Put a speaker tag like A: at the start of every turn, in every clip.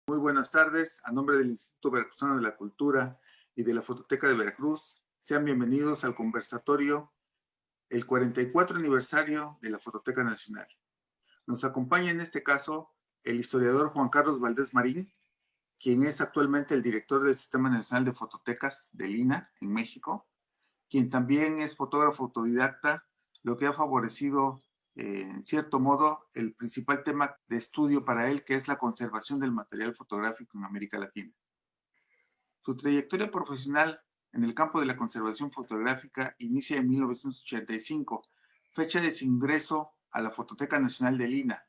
A: Muy buenas tardes. A nombre del Instituto Veracruzano de la Cultura y de la Fototeca de Veracruz, sean bienvenidos al conversatorio, el 44 aniversario de la Fototeca Nacional. Nos acompaña en este caso el historiador Juan Carlos Valdés Marín, quien es actualmente el director del Sistema Nacional de Fototecas del INAH en México, quien también es fotógrafo autodidacta, lo que ha favorecido en cierto modo, el principal tema de estudio para él, que es la conservación del material fotográfico en América Latina. Su trayectoria profesional en el campo de la conservación fotográfica inicia en 1985, fecha de su ingreso a la Fototeca Nacional del INAH.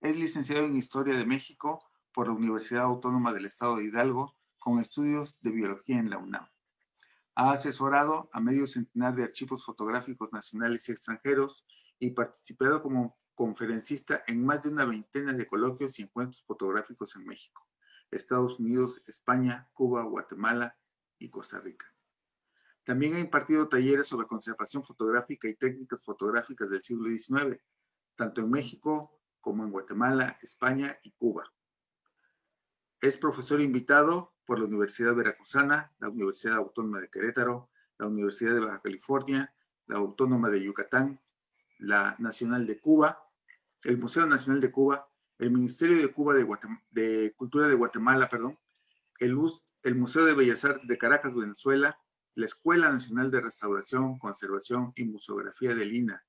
A: Es licenciado en Historia de México por la Universidad Autónoma del Estado de Hidalgo, con estudios de biología en la UNAM. Ha asesorado a medio centenar de archivos fotográficos nacionales y extranjeros y participado como conferencista en más de una veintena de coloquios y encuentros fotográficos en México, Estados Unidos, España, Cuba, Guatemala y Costa Rica. También ha impartido talleres sobre conservación fotográfica y técnicas fotográficas del siglo XIX, tanto en México como en Guatemala, España y Cuba. Es profesor invitado por la Universidad Veracruzana, la Universidad Autónoma de Querétaro, la Universidad de Baja California, la Autónoma de Yucatán, la Nacional de Cuba, el Museo Nacional de Cuba, el Ministerio de Cuba de Cultura de Guatemala, el Museo de Bellas Artes de Caracas, Venezuela, la Escuela Nacional de Restauración, Conservación y Museografía del INAH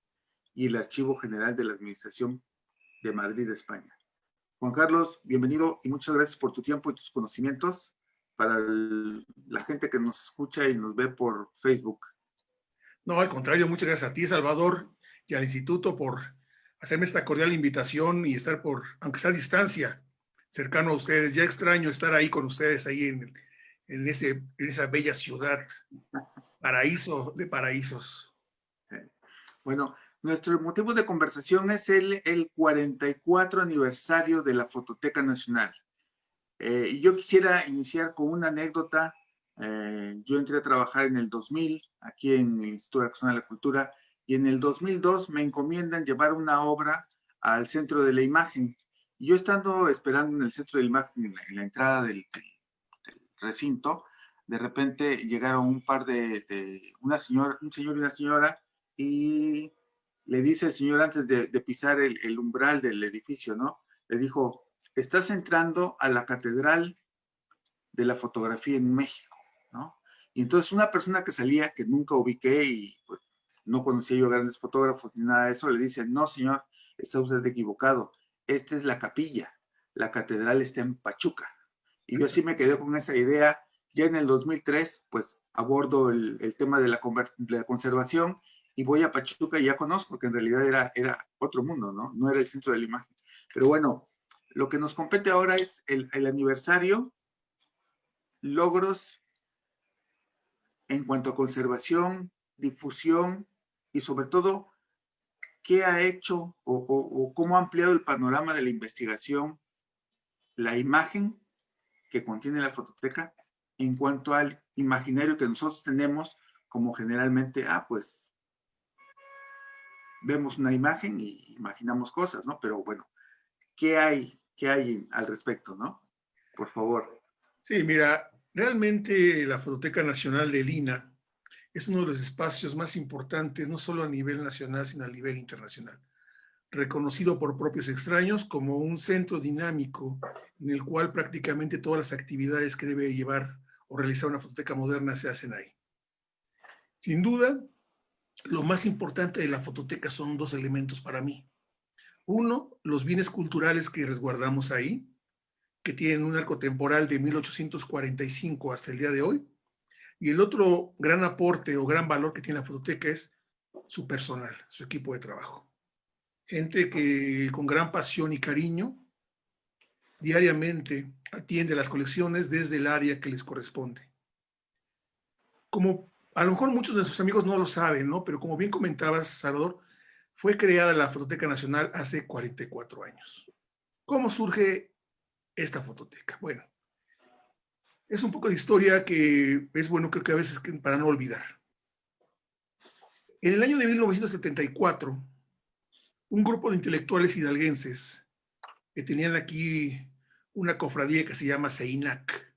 A: y el Archivo General de la Administración de Madrid, España. Juan Carlos, bienvenido y muchas gracias por tu tiempo y tus conocimientos para la gente que nos escucha y nos ve por Facebook.
B: No, al contrario, muchas gracias a ti, Salvador, y al Instituto por hacerme esta cordial invitación y estar aunque sea a distancia, cercano a ustedes. Ya extraño estar ahí con ustedes, ahí en esa bella ciudad, paraíso de paraísos.
A: Bueno, nuestro motivo de conversación es el 44 aniversario de la Fototeca Nacional. Yo quisiera iniciar con una anécdota. Yo entré a trabajar en el 2000, aquí en el Instituto Veracruzano de la Cultura, y en el 2002 me encomiendan llevar una obra al Centro de la Imagen. Yo estando esperando en el Centro de la Imagen, en la entrada del recinto, de repente llegaron un par un señor y una señora, y le dice el señor antes de pisar el umbral del edificio, ¿no? Le dijo, estás entrando a la Catedral de la Fotografía en México, ¿no? Y entonces una persona que salía, que nunca ubiqué y pues no conocía yo grandes fotógrafos ni nada de eso, le dice, no señor, está usted equivocado, esta es la capilla, la catedral está en Pachuca. Y yo así me quedé con esa idea. Ya en el 2003, pues abordo el tema de la conservación y voy a Pachuca y ya conozco que en realidad era otro mundo, ¿no? No era el centro de la imagen. Pero bueno, lo que nos compete ahora es el aniversario, logros en cuanto a conservación, difusión y sobre todo, qué ha hecho o cómo ha ampliado el panorama de la investigación, la imagen que contiene la fototeca en cuanto al imaginario que nosotros tenemos como generalmente, pues vemos una imagen y imaginamos cosas, ¿no? Pero bueno, ¿qué hay al respecto, no? Por favor.
B: Sí, mira, realmente la Fototeca Nacional del INAH es uno de los espacios más importantes, no solo a nivel nacional, sino a nivel internacional, reconocido por propios extraños como un centro dinámico en el cual prácticamente todas las actividades que debe llevar o realizar una fototeca moderna se hacen ahí. Sin duda, lo más importante de la fototeca son dos elementos para mí. Uno, los bienes culturales que resguardamos ahí, que tienen un arco temporal de 1845 hasta el día de hoy. Y el otro gran aporte o gran valor que tiene la fototeca es su personal, su equipo de trabajo. Gente que con gran pasión y cariño diariamente atiende las colecciones desde el área que les corresponde. Como a lo mejor muchos de sus amigos no lo saben, ¿no? Pero como bien comentabas, Salvador, fue creada la Fototeca Nacional hace 44 años. ¿Cómo surge esta fototeca? Bueno, es un poco de historia que es bueno, creo que a veces para no olvidar. En el año de 1974, un grupo de intelectuales hidalguenses que tenían aquí una cofradía que se llama CEINAC.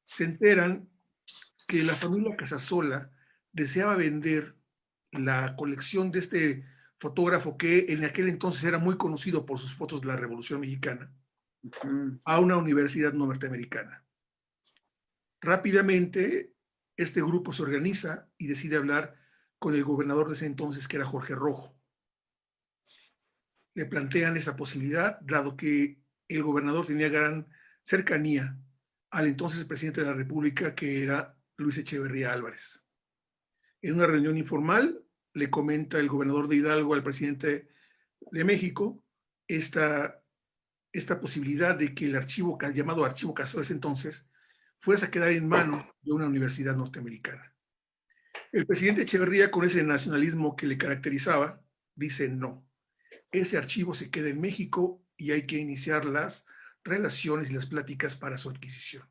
B: Se enteran que la familia Casasola deseaba vender la colección de este fotógrafo que en aquel entonces era muy conocido por sus fotos de la Revolución Mexicana a una universidad norteamericana. Rápidamente, este grupo se organiza y decide hablar con el gobernador de ese entonces, que era Jorge Rojo. Le plantean esa posibilidad, dado que el gobernador tenía gran cercanía al entonces presidente de la República, que era Luis Echeverría Álvarez. En una reunión informal, le comenta el gobernador de Hidalgo al presidente de México esta posibilidad de que el archivo, llamado Archivo Casasola ese entonces, fuese a quedar en manos de una universidad norteamericana. El presidente Echeverría, con ese nacionalismo que le caracterizaba, dice no. Ese archivo se queda en México y hay que iniciar las relaciones y las pláticas para su adquisición.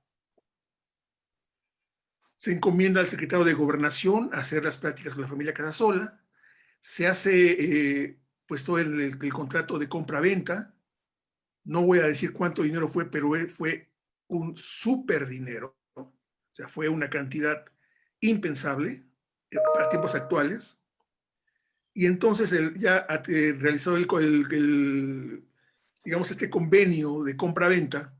B: Se encomienda al secretario de Gobernación a hacer las pláticas con la familia Casasola. Se hace pues todo el contrato de compra-venta. No voy a decir cuánto dinero fue, pero fue un súper dinero. O sea, fue una cantidad impensable para tiempos actuales. Y entonces ya realizado digamos, este convenio de compra-venta,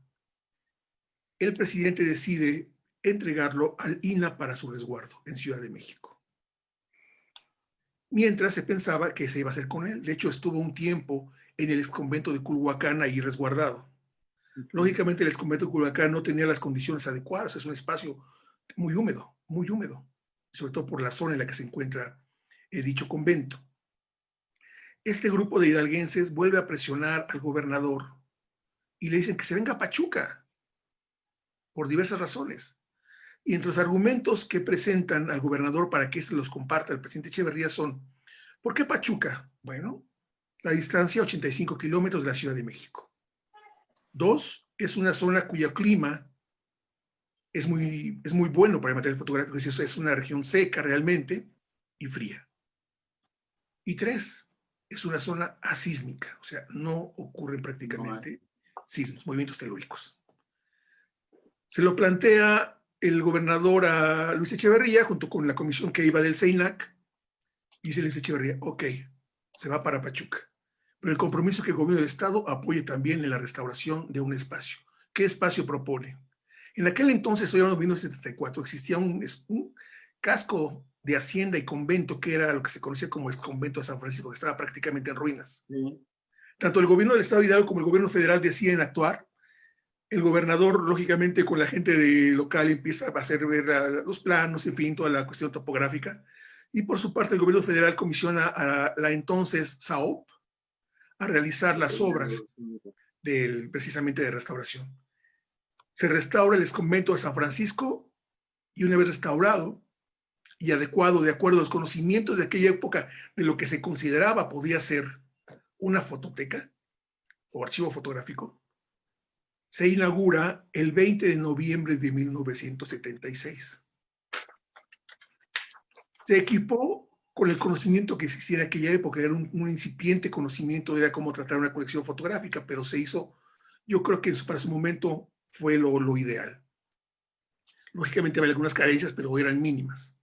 B: el presidente decide entregarlo al INAH para su resguardo en Ciudad de México. Mientras se pensaba que se iba a hacer con él. De hecho, estuvo un tiempo en el exconvento de Culhuacán ahí resguardado. Lógicamente, el exconvento de Culhuacán no tenía las condiciones adecuadas. Es un espacio muy húmedo, sobre todo por la zona en la que se encuentra dicho convento. Este grupo de hidalguenses vuelve a presionar al gobernador y le dicen que se venga a Pachuca por diversas razones. Y entre los argumentos que presentan al gobernador para que se los comparta el presidente Echeverría son: ¿por qué Pachuca? Bueno, la distancia, 85 kilómetros de la Ciudad de México. 2, es una zona cuyo clima es muy bueno para el material fotográfico, es una región seca realmente y fría. Y 3, es una zona asísmica, o sea, no ocurren prácticamente sismos, movimientos telúricos. Se lo plantea el gobernador a Luis Echeverría, junto con la comisión que iba del CEINAC, y dice Luis Echeverría: ok, se va para Pachuca, pero el compromiso que el gobierno del Estado apoye también en la restauración de un espacio. ¿Qué espacio propone? En aquel entonces, estoy hablando de 1974, existía un casco de hacienda y convento que era lo que se conocía como el convento de San Francisco, que estaba prácticamente en ruinas. Tanto el gobierno del Estado de Hidalgo como el gobierno federal deciden actuar. El gobernador, lógicamente, con la gente local empieza a hacer ver los planos, en fin, toda la cuestión topográfica. Y por su parte, el gobierno federal comisiona a la entonces SAOP a realizar las obras precisamente de restauración. Se restaura el exconvento de San Francisco y, una vez restaurado y adecuado, de acuerdo a los conocimientos de aquella época de lo que se consideraba podía ser una fototeca o archivo fotográfico, se inaugura el 20 de noviembre de 1976. Se equipó con el conocimiento que existía en aquella época, era un incipiente conocimiento de cómo tratar una colección fotográfica, pero se hizo, yo creo que para su momento fue lo ideal. Lógicamente había algunas carencias, pero eran mínimas.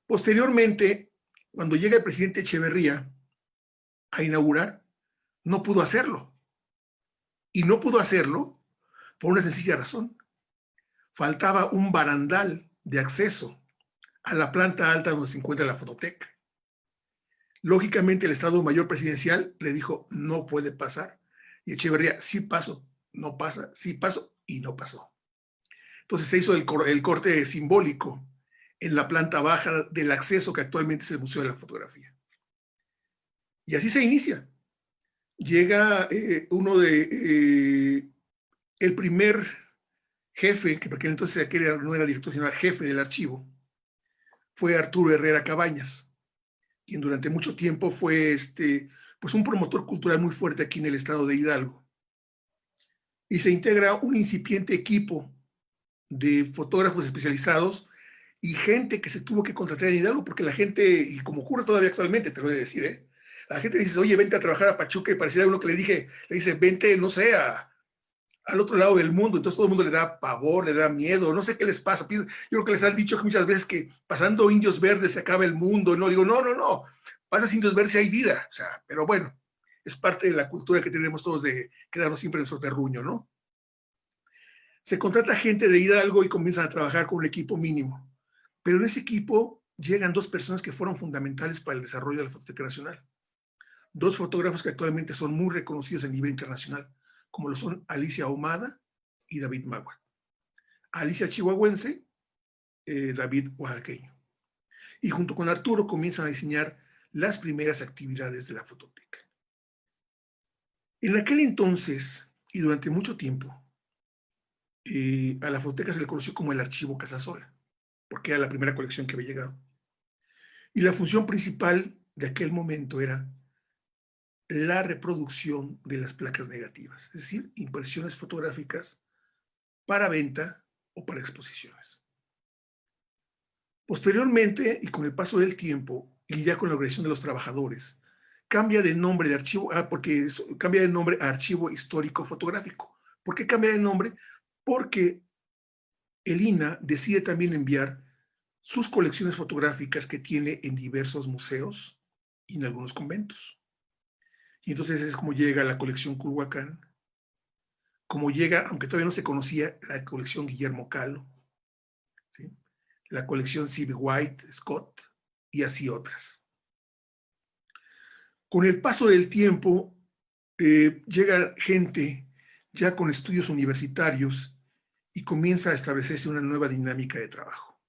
B: Posteriormente, cuando llega el presidente Echeverría a inaugurar, no pudo hacerlo. Y no pudo hacerlo por una sencilla razón. Faltaba un barandal de acceso a la planta alta donde se encuentra la fototeca. Lógicamente, el Estado Mayor Presidencial le dijo: no puede pasar. Y Echeverría: sí paso, no pasa, sí paso, y no pasó. Entonces se hizo el corte simbólico en la planta baja del acceso que actualmente es el Museo de la Fotografía. Y así se inicia. Llega el primer jefe, que porque entonces no era director, sino era jefe del archivo, fue Arturo Herrera Cabañas, quien durante mucho tiempo fue pues un promotor cultural muy fuerte aquí en el estado de Hidalgo. Y se integra un incipiente equipo de fotógrafos especializados y gente que se tuvo que contratar en Hidalgo, porque la gente, y como ocurre todavía actualmente, te lo voy a decir, la gente dice: oye, vente a trabajar a Pachuca, y pareciera uno que le dice: vente, no sé, al otro lado del mundo, entonces todo el mundo le da pavor, le da miedo, no sé qué les pasa. Yo creo que les han dicho muchas veces que pasando indios verdes se acaba el mundo, no digo, no, no, no, pasas indios verdes y hay vida, o sea, pero bueno, es parte de la cultura que tenemos todos de quedarnos siempre en nuestro terruño, ¿no? Se contrata gente de Hidalgo y comienzan a trabajar con un equipo mínimo, pero en ese equipo llegan dos personas que fueron fundamentales para el desarrollo de la Fototeca Nacional. Dos fotógrafos que actualmente son muy reconocidos a nivel internacional, como lo son Alicia Ahumada y David Magua. Alicia chihuahuense, David oaxaqueño. Y junto con Arturo comienzan a diseñar las primeras actividades de la fototeca. En aquel entonces, y durante mucho tiempo, a la fototeca se le conoció como el Archivo Casasola, porque era la primera colección que había llegado. Y la función principal de aquel momento era la reproducción de las placas negativas, es decir, impresiones fotográficas para venta o para exposiciones. Posteriormente, y con el paso del tiempo, y ya con la organización de los trabajadores, cambia de nombre de archivo, cambia de nombre a Archivo Histórico Fotográfico. ¿Por qué cambia de nombre? Porque el INAH decide también enviar sus colecciones fotográficas que tiene en diversos museos y en algunos conventos. Y entonces es como llega la colección Culhuacán, como llega, aunque todavía no se conocía, la colección Guillermo Calo, ¿sí? La colección C.B. White, Scott, y así otras. Con el paso del tiempo, llega gente ya con estudios universitarios y comienza a establecerse una nueva dinámica de trabajo.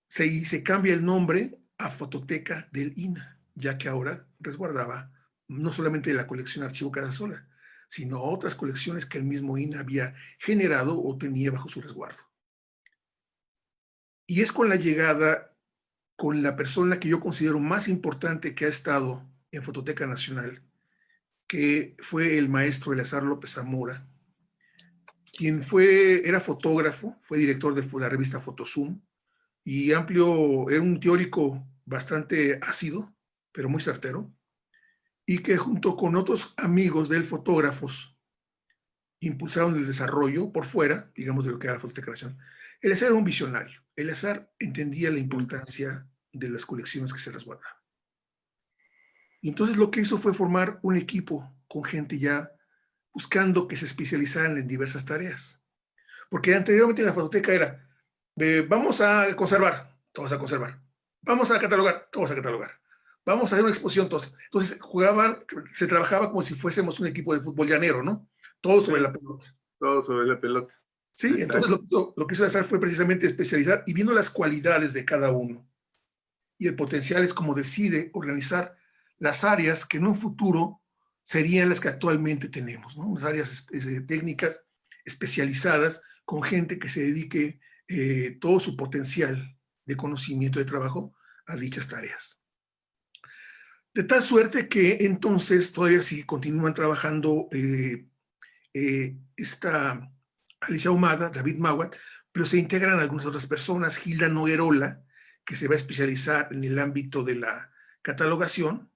B: Se cambia el nombre a Fototeca del INAH, ya que ahora resguardaba no solamente la colección Archivo Casasola, sino otras colecciones que el mismo INAH había generado o tenía bajo su resguardo. Y es con la llegada, con la persona que yo considero más importante que ha estado en Fototeca Nacional, que fue el maestro Eleazar López Zamora, quien era fotógrafo, fue director de la revista Fotozoom, y era un teórico bastante ácido, pero muy certero, y que junto con otros amigos de él, fotógrafos, impulsaron el desarrollo por fuera, digamos, de lo que era la Fototeca Nacional. Eleazar era un visionario. Eleazar entendía la importancia de las colecciones que se resguardaban. Y entonces lo que hizo fue formar un equipo con gente ya buscando que se especializaran en diversas tareas. Porque anteriormente en la fototeca era, vamos a conservar, todos a conservar. Vamos a catalogar, todos a catalogar. Vamos a hacer una exposición, todos. Entonces se trabajaba como si fuésemos un equipo de fútbol llanero, ¿no? Todo sobre la pelota.
A: Todo sobre la pelota.
B: Sí, exacto. Entonces lo que hizo Eleazar fue precisamente especializar y viendo las cualidades de cada uno. Y el potencial es como decide organizar las áreas que en un futuro serían las que actualmente tenemos, ¿no? Las áreas técnicas especializadas con gente que se dedique todo su potencial de conocimiento de trabajo a dichas tareas. De tal suerte que entonces todavía sí continúan trabajando esta Alicia Ahumada, David Magua, pero se integran algunas otras personas, Gilda Noguerola, que se va a especializar en el ámbito de la catalogación,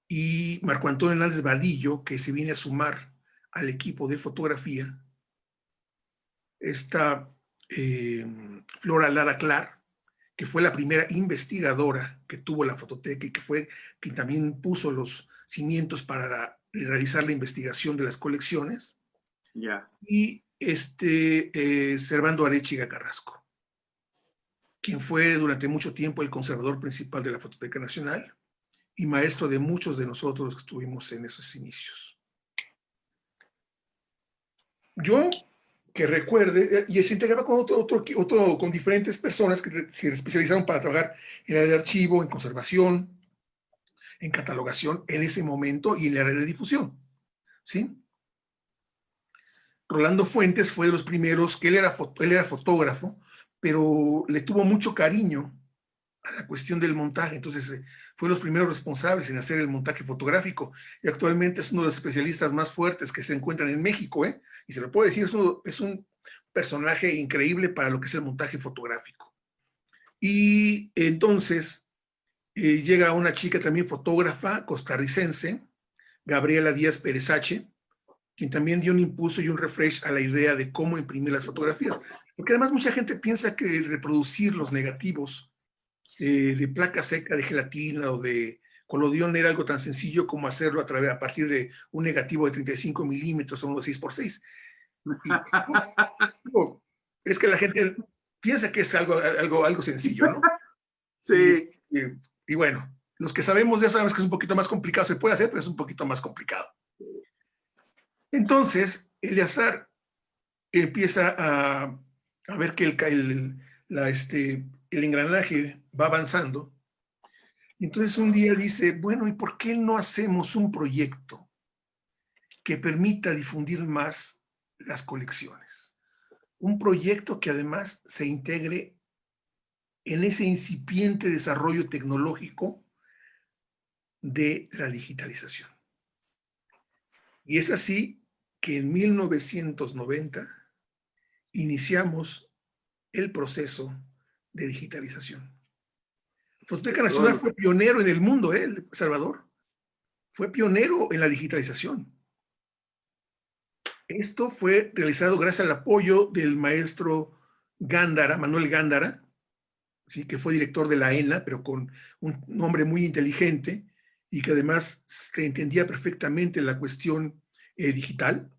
B: y Marco Antonio Hernández Vadillo, que se viene a sumar al equipo de fotografía. Esta Flora Lara Clar, que fue la primera investigadora que tuvo la fototeca y que fue quien también puso los cimientos para realizar la investigación de las colecciones.
A: Yeah.
B: Y Servando Arechiga Carrasco, quien fue durante mucho tiempo el conservador principal de la Fototeca Nacional y maestro de muchos de nosotros que estuvimos en esos inicios. Yo, que recuerde, y se integraba con con diferentes personas que se especializaron para trabajar en el área de archivo, en conservación, en catalogación en ese momento y en el área de difusión, ¿sí? Rolando Fuentes fue de los primeros, que él era fotógrafo, pero le tuvo mucho cariño a la cuestión del montaje, entonces fue de los primeros responsables en hacer el montaje fotográfico, y actualmente es uno de los especialistas más fuertes que se encuentran en México, y se lo puedo decir, es un personaje increíble para lo que es el montaje fotográfico. Y entonces llega una chica también fotógrafa costarricense, Gabriela Díaz Perezache, quien también dio un impulso y un refresh a la idea de cómo imprimir las fotografías. Porque además mucha gente piensa que reproducir los negativos de placa seca, de gelatina o de colodión era algo tan sencillo como hacerlo a partir de un negativo de 35 milímetros o uno de 6x6. Y no, es que la gente piensa que es algo sencillo, ¿no?
A: Sí.
B: Y bueno, los que sabemos ya sabemos que es un poquito más complicado, se puede hacer, pero es un poquito más complicado. Entonces, Eleazar empieza a ver que el engranaje va avanzando. Y entonces un día dice, bueno, ¿y por qué no hacemos un proyecto que permita difundir más las colecciones? Un proyecto que además se integre en ese incipiente desarrollo tecnológico de la digitalización. Y es así que en 1990 iniciamos el proceso de digitalización. Fototeca Nacional fue pionero en el mundo, Salvador. Fue pionero en la digitalización. Esto fue realizado gracias al apoyo del maestro Gándara, Manuel Gándara, ¿sí? Que fue director de la ENA, pero con un hombre muy inteligente y que además entendía perfectamente la cuestión digital.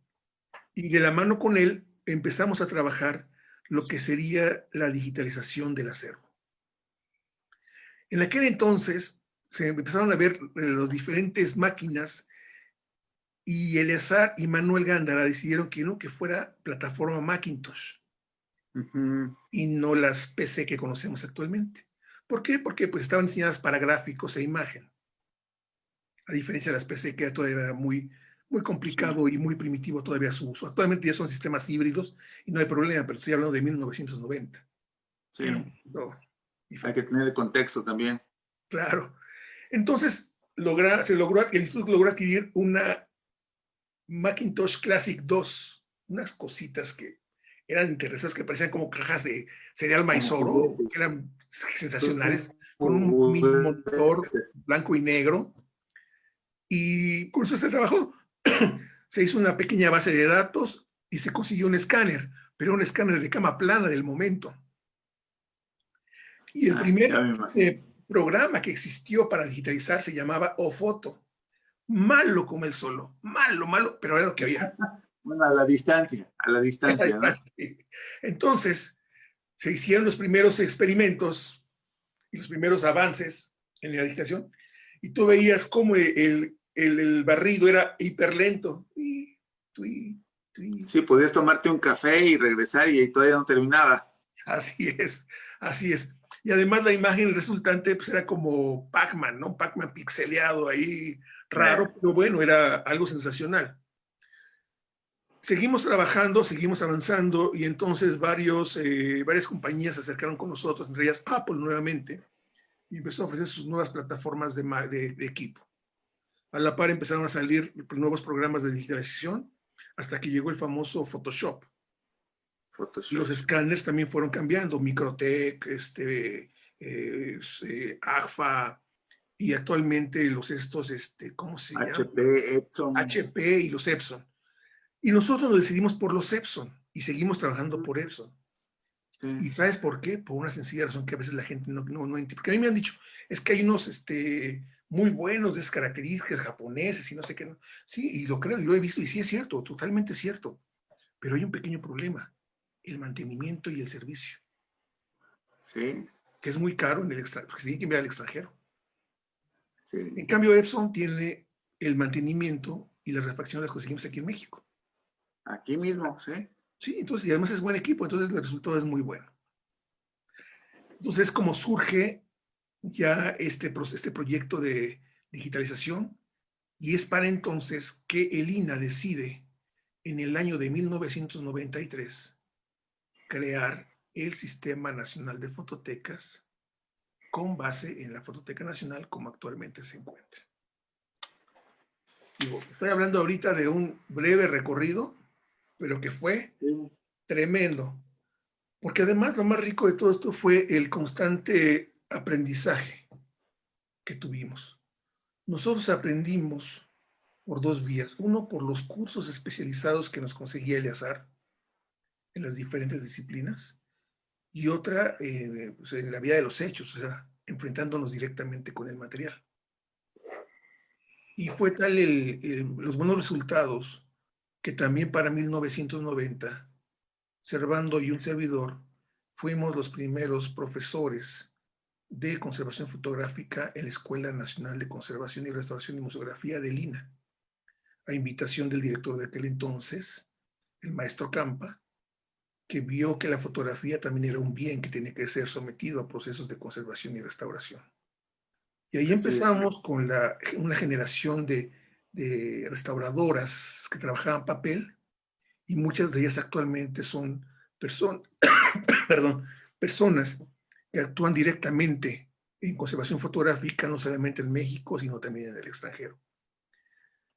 B: Y de la mano con él empezamos a trabajar lo que sería la digitalización del acervo. En aquel entonces se empezaron a ver las diferentes máquinas y Eleazar y Manuel Gándara decidieron que no, que fuera plataforma Macintosh y no las PC que conocemos actualmente. ¿Por qué? Porque pues, estaban diseñadas para gráficos e imagen, a diferencia de las PC que todavía era muy complicado y muy primitivo todavía su uso. Actualmente ya son sistemas híbridos y no hay problema, pero estoy hablando de 1990.
A: Sí.
B: Hay
A: que tener el contexto también.
B: Claro. Entonces, el instituto logró adquirir una Macintosh Classic 2, unas cositas que eran interesantes, que parecían como cajas de cereal maizoro, que eran sensacionales, con un mini monitor blanco y negro. Y con eso se trabajó. Se hizo una pequeña base de datos y se consiguió un escáner, pero un escáner de cama plana del momento. Y el primer programa que existió para digitalizar se llamaba Ofoto. Malo como el solo, malo, pero era lo que había.
A: Bueno, a la distancia, ¿no?
B: Entonces, se hicieron los primeros experimentos y los primeros avances en la digitación, y tú veías cómo el barrido era hiperlento.
A: Sí, podías tomarte un café y regresar y todavía no terminaba.
B: Así es. Y además la imagen resultante pues, era como Pac-Man, ¿no? Pac-Man pixeleado ahí, raro, pero bueno, era algo sensacional. Seguimos trabajando, seguimos avanzando y entonces varias compañías se acercaron con nosotros, entre ellas Apple nuevamente, y empezó a ofrecer sus nuevas plataformas de equipo. A la par empezaron a salir nuevos programas de digitalización hasta que llegó el famoso Photoshop. Y los escáneres también fueron cambiando, Microtech, AGFA, y actualmente ¿cómo se llama?
A: HP, Epson.
B: HP y los Epson. Y nosotros nos decidimos por los Epson y seguimos trabajando por Epson. Sí. ¿Y sabes por qué? Por una sencilla razón que a veces la gente no entiende. Porque a mí me han dicho, es que hay unos muy buenos de esas características japoneses y no sé qué. Sí, y lo creo, y lo he visto, y sí es cierto, totalmente cierto. Pero hay un pequeño problema, el mantenimiento y el servicio.
A: Sí.
B: Que es muy caro en el extranjero, porque se tiene que enviar al extranjero.
A: Sí.
B: En cambio, Epson tiene el mantenimiento y la refacción las conseguimos aquí en México.
A: Aquí mismo, sí.
B: Sí, entonces, y además es buen equipo, entonces el resultado es muy bueno. Entonces, como surge ya este proyecto de digitalización, y es para entonces que el INA decide, en el año de 1993, crear el Sistema Nacional de Fototecas con base en la Fototeca Nacional como actualmente se encuentra. Digo, estoy hablando ahorita de un breve recorrido, pero que fue tremendo. Porque además lo más rico de todo esto fue el constante aprendizaje que tuvimos. Nosotros aprendimos por dos vías. Uno, por los cursos especializados que nos conseguía Eleazar en las diferentes disciplinas, y otra, pues, en la vía de los hechos, o sea, enfrentándonos directamente con el material. Y fue tal los buenos resultados que también para 1990, Servando y un servidor fuimos los primeros profesores de conservación fotográfica en la Escuela Nacional de Conservación y Restauración y Museografía de Lina, a invitación del director de aquel entonces, el maestro Campa, que vio que la fotografía también era un bien que tenía que ser sometido a procesos de conservación y restauración. Y ahí
A: Así es.
B: empezamos con una generación de restauradoras que trabajaban papel, y muchas de ellas actualmente son perdón, personas que actúan directamente en conservación fotográfica, no solamente en México, sino también en el extranjero.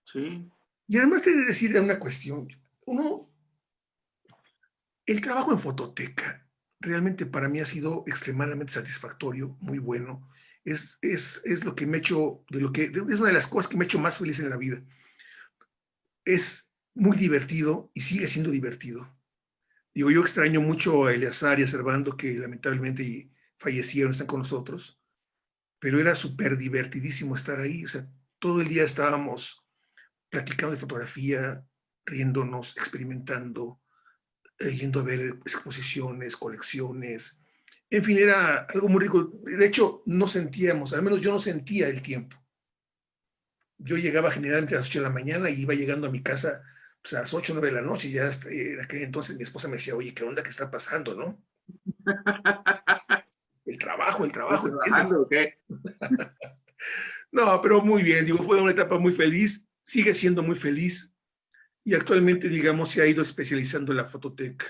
A: Sí,
B: Y además te he de decir una cuestión. El trabajo en fototeca realmente para mí ha sido extremadamente satisfactorio, muy bueno. Es lo que me ha hecho, es una de las cosas que me ha hecho más feliz en la vida. Es muy divertido y sigue siendo divertido. Digo, yo extraño mucho a Eleazar y a Servando, que lamentablemente fallecieron, están con nosotros, pero era súper divertidísimo estar ahí. O sea, todo el día estábamos platicando de fotografía, riéndonos, experimentando, yendo a ver exposiciones, colecciones. En fin, era algo muy rico. De hecho, no sentíamos, al menos yo no sentía el tiempo. Yo llegaba generalmente a las 8 de la mañana y iba llegando a mi casa pues, a las 8 o 9 de la noche. Y ya en aquel entonces mi esposa me decía, oye, ¿qué onda? ¿Qué está pasando? ¿No? El
A: ¿estás
B: trabajo, entiende.
A: trabajando o qué?
B: No, pero muy bien, digo, fue una etapa muy feliz, sigue siendo muy feliz y actualmente, digamos, se ha ido especializando en la fototeca.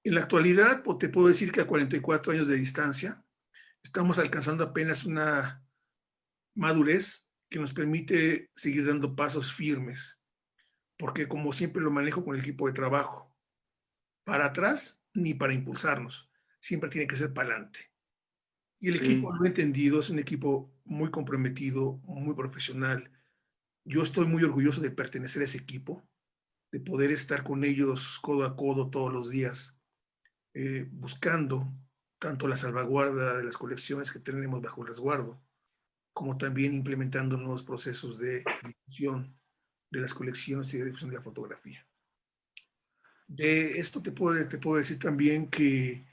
B: En la actualidad, pues, te puedo decir que a 44 años de distancia, estamos alcanzando apenas una madurez que nos permite seguir dando pasos firmes, porque como siempre lo manejo con el equipo de trabajo, para atrás ni para impulsarnos, siempre tiene que ser para adelante. Y el equipo,
A: Sí,
B: lo he entendido, es un equipo muy comprometido, muy profesional. Yo estoy muy orgulloso de pertenecer a ese equipo, de poder estar con ellos codo a codo todos los días, buscando tanto la salvaguarda de las colecciones que tenemos bajo el resguardo, como también implementando nuevos procesos de difusión de las colecciones y de difusión de la fotografía. De esto te puedo decir también que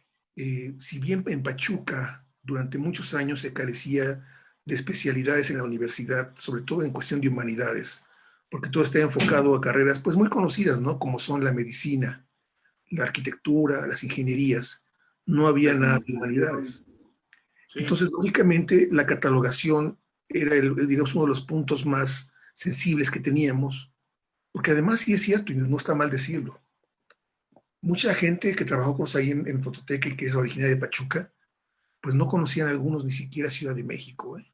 B: si bien en Pachuca durante muchos años se carecía de especialidades en la universidad, sobre todo en cuestión de humanidades, porque todo está enfocado a carreras pues muy conocidas, ¿no? Como son la medicina, la arquitectura, las ingenierías, no había
A: la
B: nada de
A: comunicación,
B: humanidades.
A: sí,
B: Entonces, lógicamente, la catalogación era, digamos, uno de los puntos más sensibles que teníamos, porque además sí es cierto, y no está mal decirlo, mucha gente que trabajó con ahí en Fototeca y que es originaria de Pachuca, pues no conocían algunos ni siquiera Ciudad de México, ¿eh?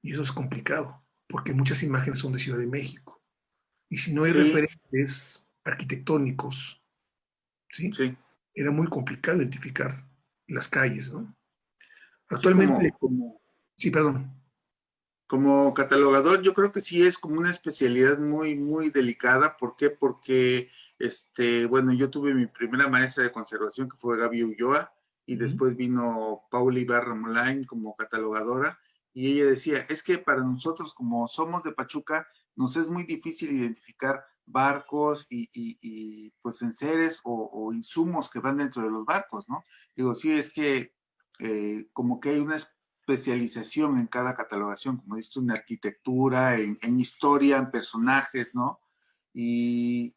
B: Y eso es complicado, porque muchas imágenes son de Ciudad de México. Y si no hay
A: sí,
B: referentes arquitectónicos, ¿sí?
A: sí.
B: Era muy complicado identificar las calles, ¿no?
A: Así
B: Actualmente, sí, perdón.
A: como catalogador, yo creo que sí es como una especialidad muy, muy delicada. ¿Por qué? Porque, bueno, yo tuve mi primera maestra de conservación que fue Gaby Ulloa y
B: Ujú.
A: después vino Paula Ibarra Molain como catalogadora y ella decía, es que para nosotros como somos de Pachuca, nos es muy difícil identificar barcos y pues enseres o insumos que van dentro de los barcos, ¿no? Digo, sí, es que como que hay una especialización en cada catalogación, como dices tú, en arquitectura, en historia, en personajes, ¿no? Y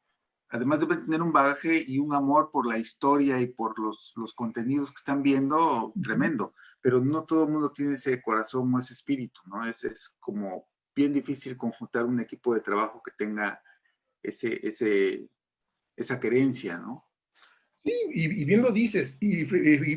A: además deben tener un bagaje y un amor por la historia y por los contenidos que están viendo
B: Ujú.
A: tremendo, pero no todo el mundo tiene ese corazón o ese espíritu, ¿no? Es como bien difícil conjuntar un equipo de trabajo que tenga esa querencia, ¿no?
B: Sí, y bien lo dices, y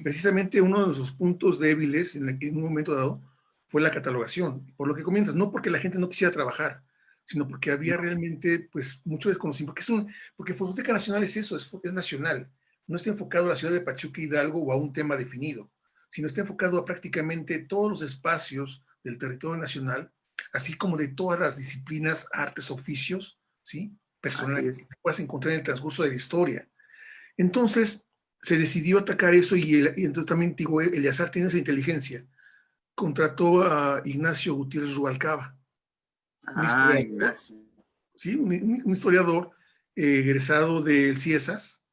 B: precisamente uno de sus puntos débiles en un momento dado fue la catalogación, por lo que comentas, no porque la gente no quisiera trabajar, sino porque había
A: No,
B: realmente pues mucho desconocimiento, porque Fototeca Nacional es eso, es nacional, no está enfocado a la ciudad de Pachuca Hidalgo o a un tema definido, sino está enfocado a prácticamente todos los espacios del territorio nacional así como de todas las disciplinas, artes, oficios, ¿sí?
A: Así
B: Personales
A: es.
B: que puedas encontrar en el transcurso de la historia. Entonces, se decidió atacar eso y entonces también, digo, Eleazar tiene esa inteligencia. Contrató a Ignacio Gutiérrez Rubalcaba, un
A: Ah,
B: historiador,
A: Ignacio.
B: ¿sí? Un historiador egresado del CIESAS,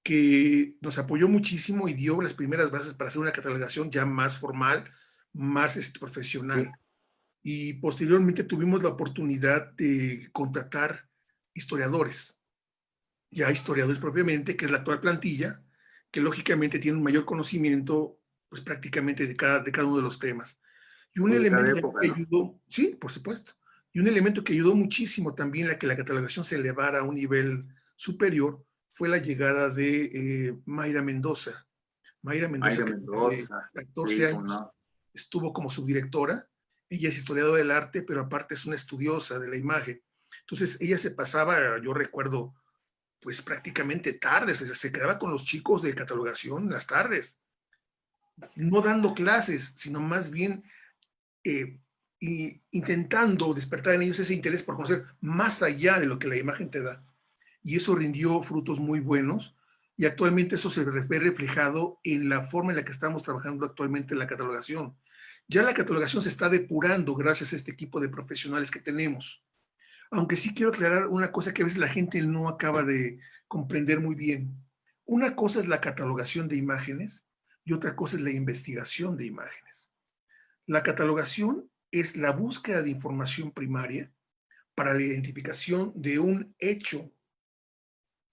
B: que nos apoyó muchísimo y dio las primeras bases para hacer una catalogación ya más formal, más profesional.
A: Sí,
B: Y posteriormente tuvimos la oportunidad de contratar historiadores, ya historiadores propiamente, que es la actual plantilla, que lógicamente tiene un mayor conocimiento, pues prácticamente de cada uno de los temas. Y un
A: o de cada
B: elemento
A: época,
B: que
A: ¿no?
B: ayudó, sí, por supuesto, y un elemento que ayudó muchísimo también a que la catalogación se elevara a un nivel superior fue la llegada de Mayra Mendoza. Mayra Mendoza,
A: Mayra
B: que durante
A: Mendoza.
B: 14
A: Sí, cómo
B: años
A: no.
B: estuvo como subdirectora. Ella es historiadora del arte, pero aparte es una estudiosa de la imagen. Entonces, ella se pasaba, yo recuerdo, pues prácticamente tardes, se quedaba con los chicos de catalogación las tardes, no dando clases, sino más bien eh, intentando despertar en ellos ese interés por conocer más allá de lo que la imagen te da. Y eso rindió frutos muy buenos y actualmente eso se ve reflejado en la forma en la que estamos trabajando actualmente en la catalogación. Ya la catalogación se está depurando gracias a este equipo de profesionales que tenemos. Aunque sí quiero aclarar una cosa que a veces la gente no acaba de comprender muy bien. Una cosa es la catalogación de imágenes y otra cosa es la investigación de imágenes. La catalogación es la búsqueda de información primaria para la identificación de un hecho,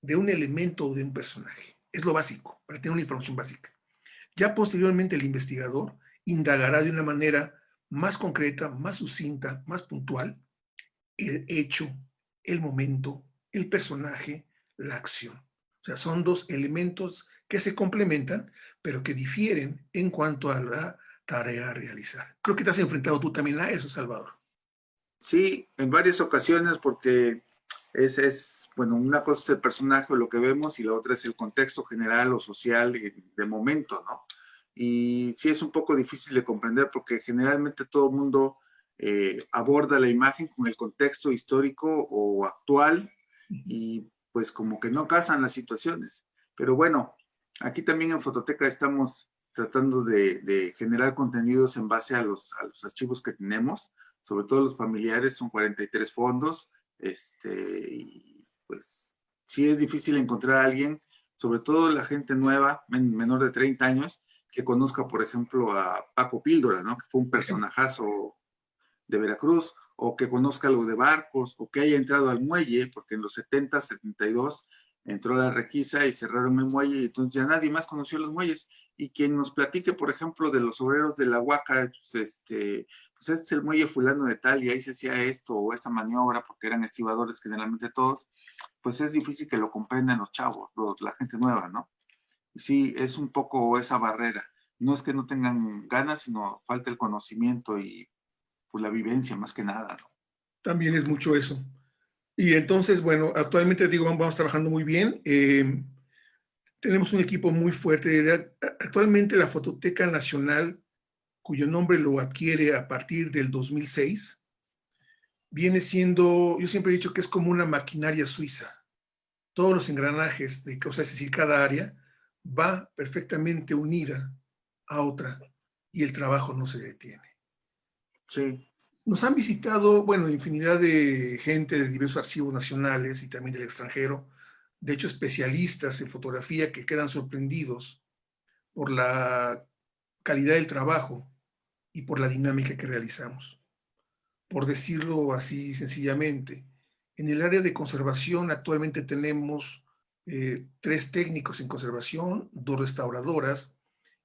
B: de un elemento o de un personaje. Es lo básico, para tener una información básica. Ya posteriormente el investigador indagará de una manera más concreta, más sucinta, más puntual, el hecho, el momento, el personaje, la acción. O sea, son dos elementos que se complementan, pero que difieren en cuanto a la tarea a realizar. Creo que te has enfrentado tú también a eso, Salvador.
A: Sí, en varias ocasiones porque bueno, una cosa es el personaje o lo que vemos y la otra es el contexto general o social de momento, ¿no? Y sí es un poco difícil de comprender porque generalmente todo el mundo aborda la imagen con el contexto histórico o actual y pues como que no casan las situaciones. Pero bueno, aquí también en Fototeca estamos tratando de generar contenidos en base a los archivos que tenemos, sobre todo los familiares, son 43 fondos, y pues sí es difícil encontrar a alguien, sobre todo la gente nueva, menor de 30 años, que conozca, por ejemplo, a Paco Píldora, ¿no? Que fue un personajazo de Veracruz, o que conozca algo de barcos, o que haya entrado al muelle, porque en los 70, 72 entró la requisa y cerraron el muelle, y entonces ya nadie más conoció los muelles. Y quien nos platique, por ejemplo, de los obreros de la Huaca, pues este es el muelle fulano de tal, y ahí se hacía esto o esta maniobra, porque eran estibadores generalmente todos, pues es difícil que lo comprendan los chavos, la gente nueva, ¿no? Sí, es un poco esa barrera. No es que no tengan ganas, sino falta el conocimiento y pues la vivencia más que nada, ¿no?
B: También es mucho eso. Y entonces, bueno, actualmente digo, vamos trabajando muy bien. Tenemos un equipo muy fuerte. Actualmente la Fototeca Nacional, cuyo nombre lo adquiere a partir del 2006, viene siendo, yo siempre he dicho que es como una maquinaria suiza. Todos los engranajes, o sea, es decir, cada área va perfectamente unida a otra y el trabajo no se detiene.
A: Sí,
B: Nos han visitado, bueno, infinidad de gente de diversos archivos nacionales y también del extranjero, de hecho especialistas en fotografía que quedan sorprendidos por la calidad del trabajo y por la dinámica que realizamos. Por decirlo así sencillamente, en el área de conservación actualmente tenemos 3 técnicos en conservación, 2 restauradoras,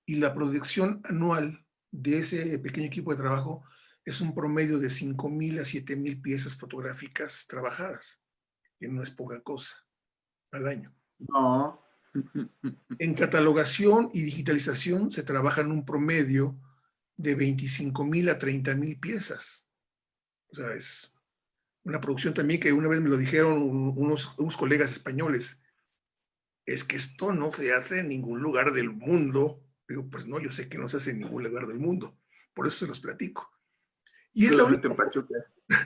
B: y la producción anual de ese pequeño equipo de trabajo es un promedio de 5,000 a 7,000 piezas fotográficas trabajadas, que no es poca cosa al año.
A: no,
B: En catalogación y digitalización se trabaja en un promedio de 25,000 a 30,000 piezas. O sea, es una producción también que una vez me lo dijeron unos colegas españoles, es que esto no se hace en ningún lugar del mundo. Digo, pues no, yo sé que no se hace en ningún lugar del mundo, por eso se los platico. Y es la
A: solamente
B: única,
A: en Pachuca.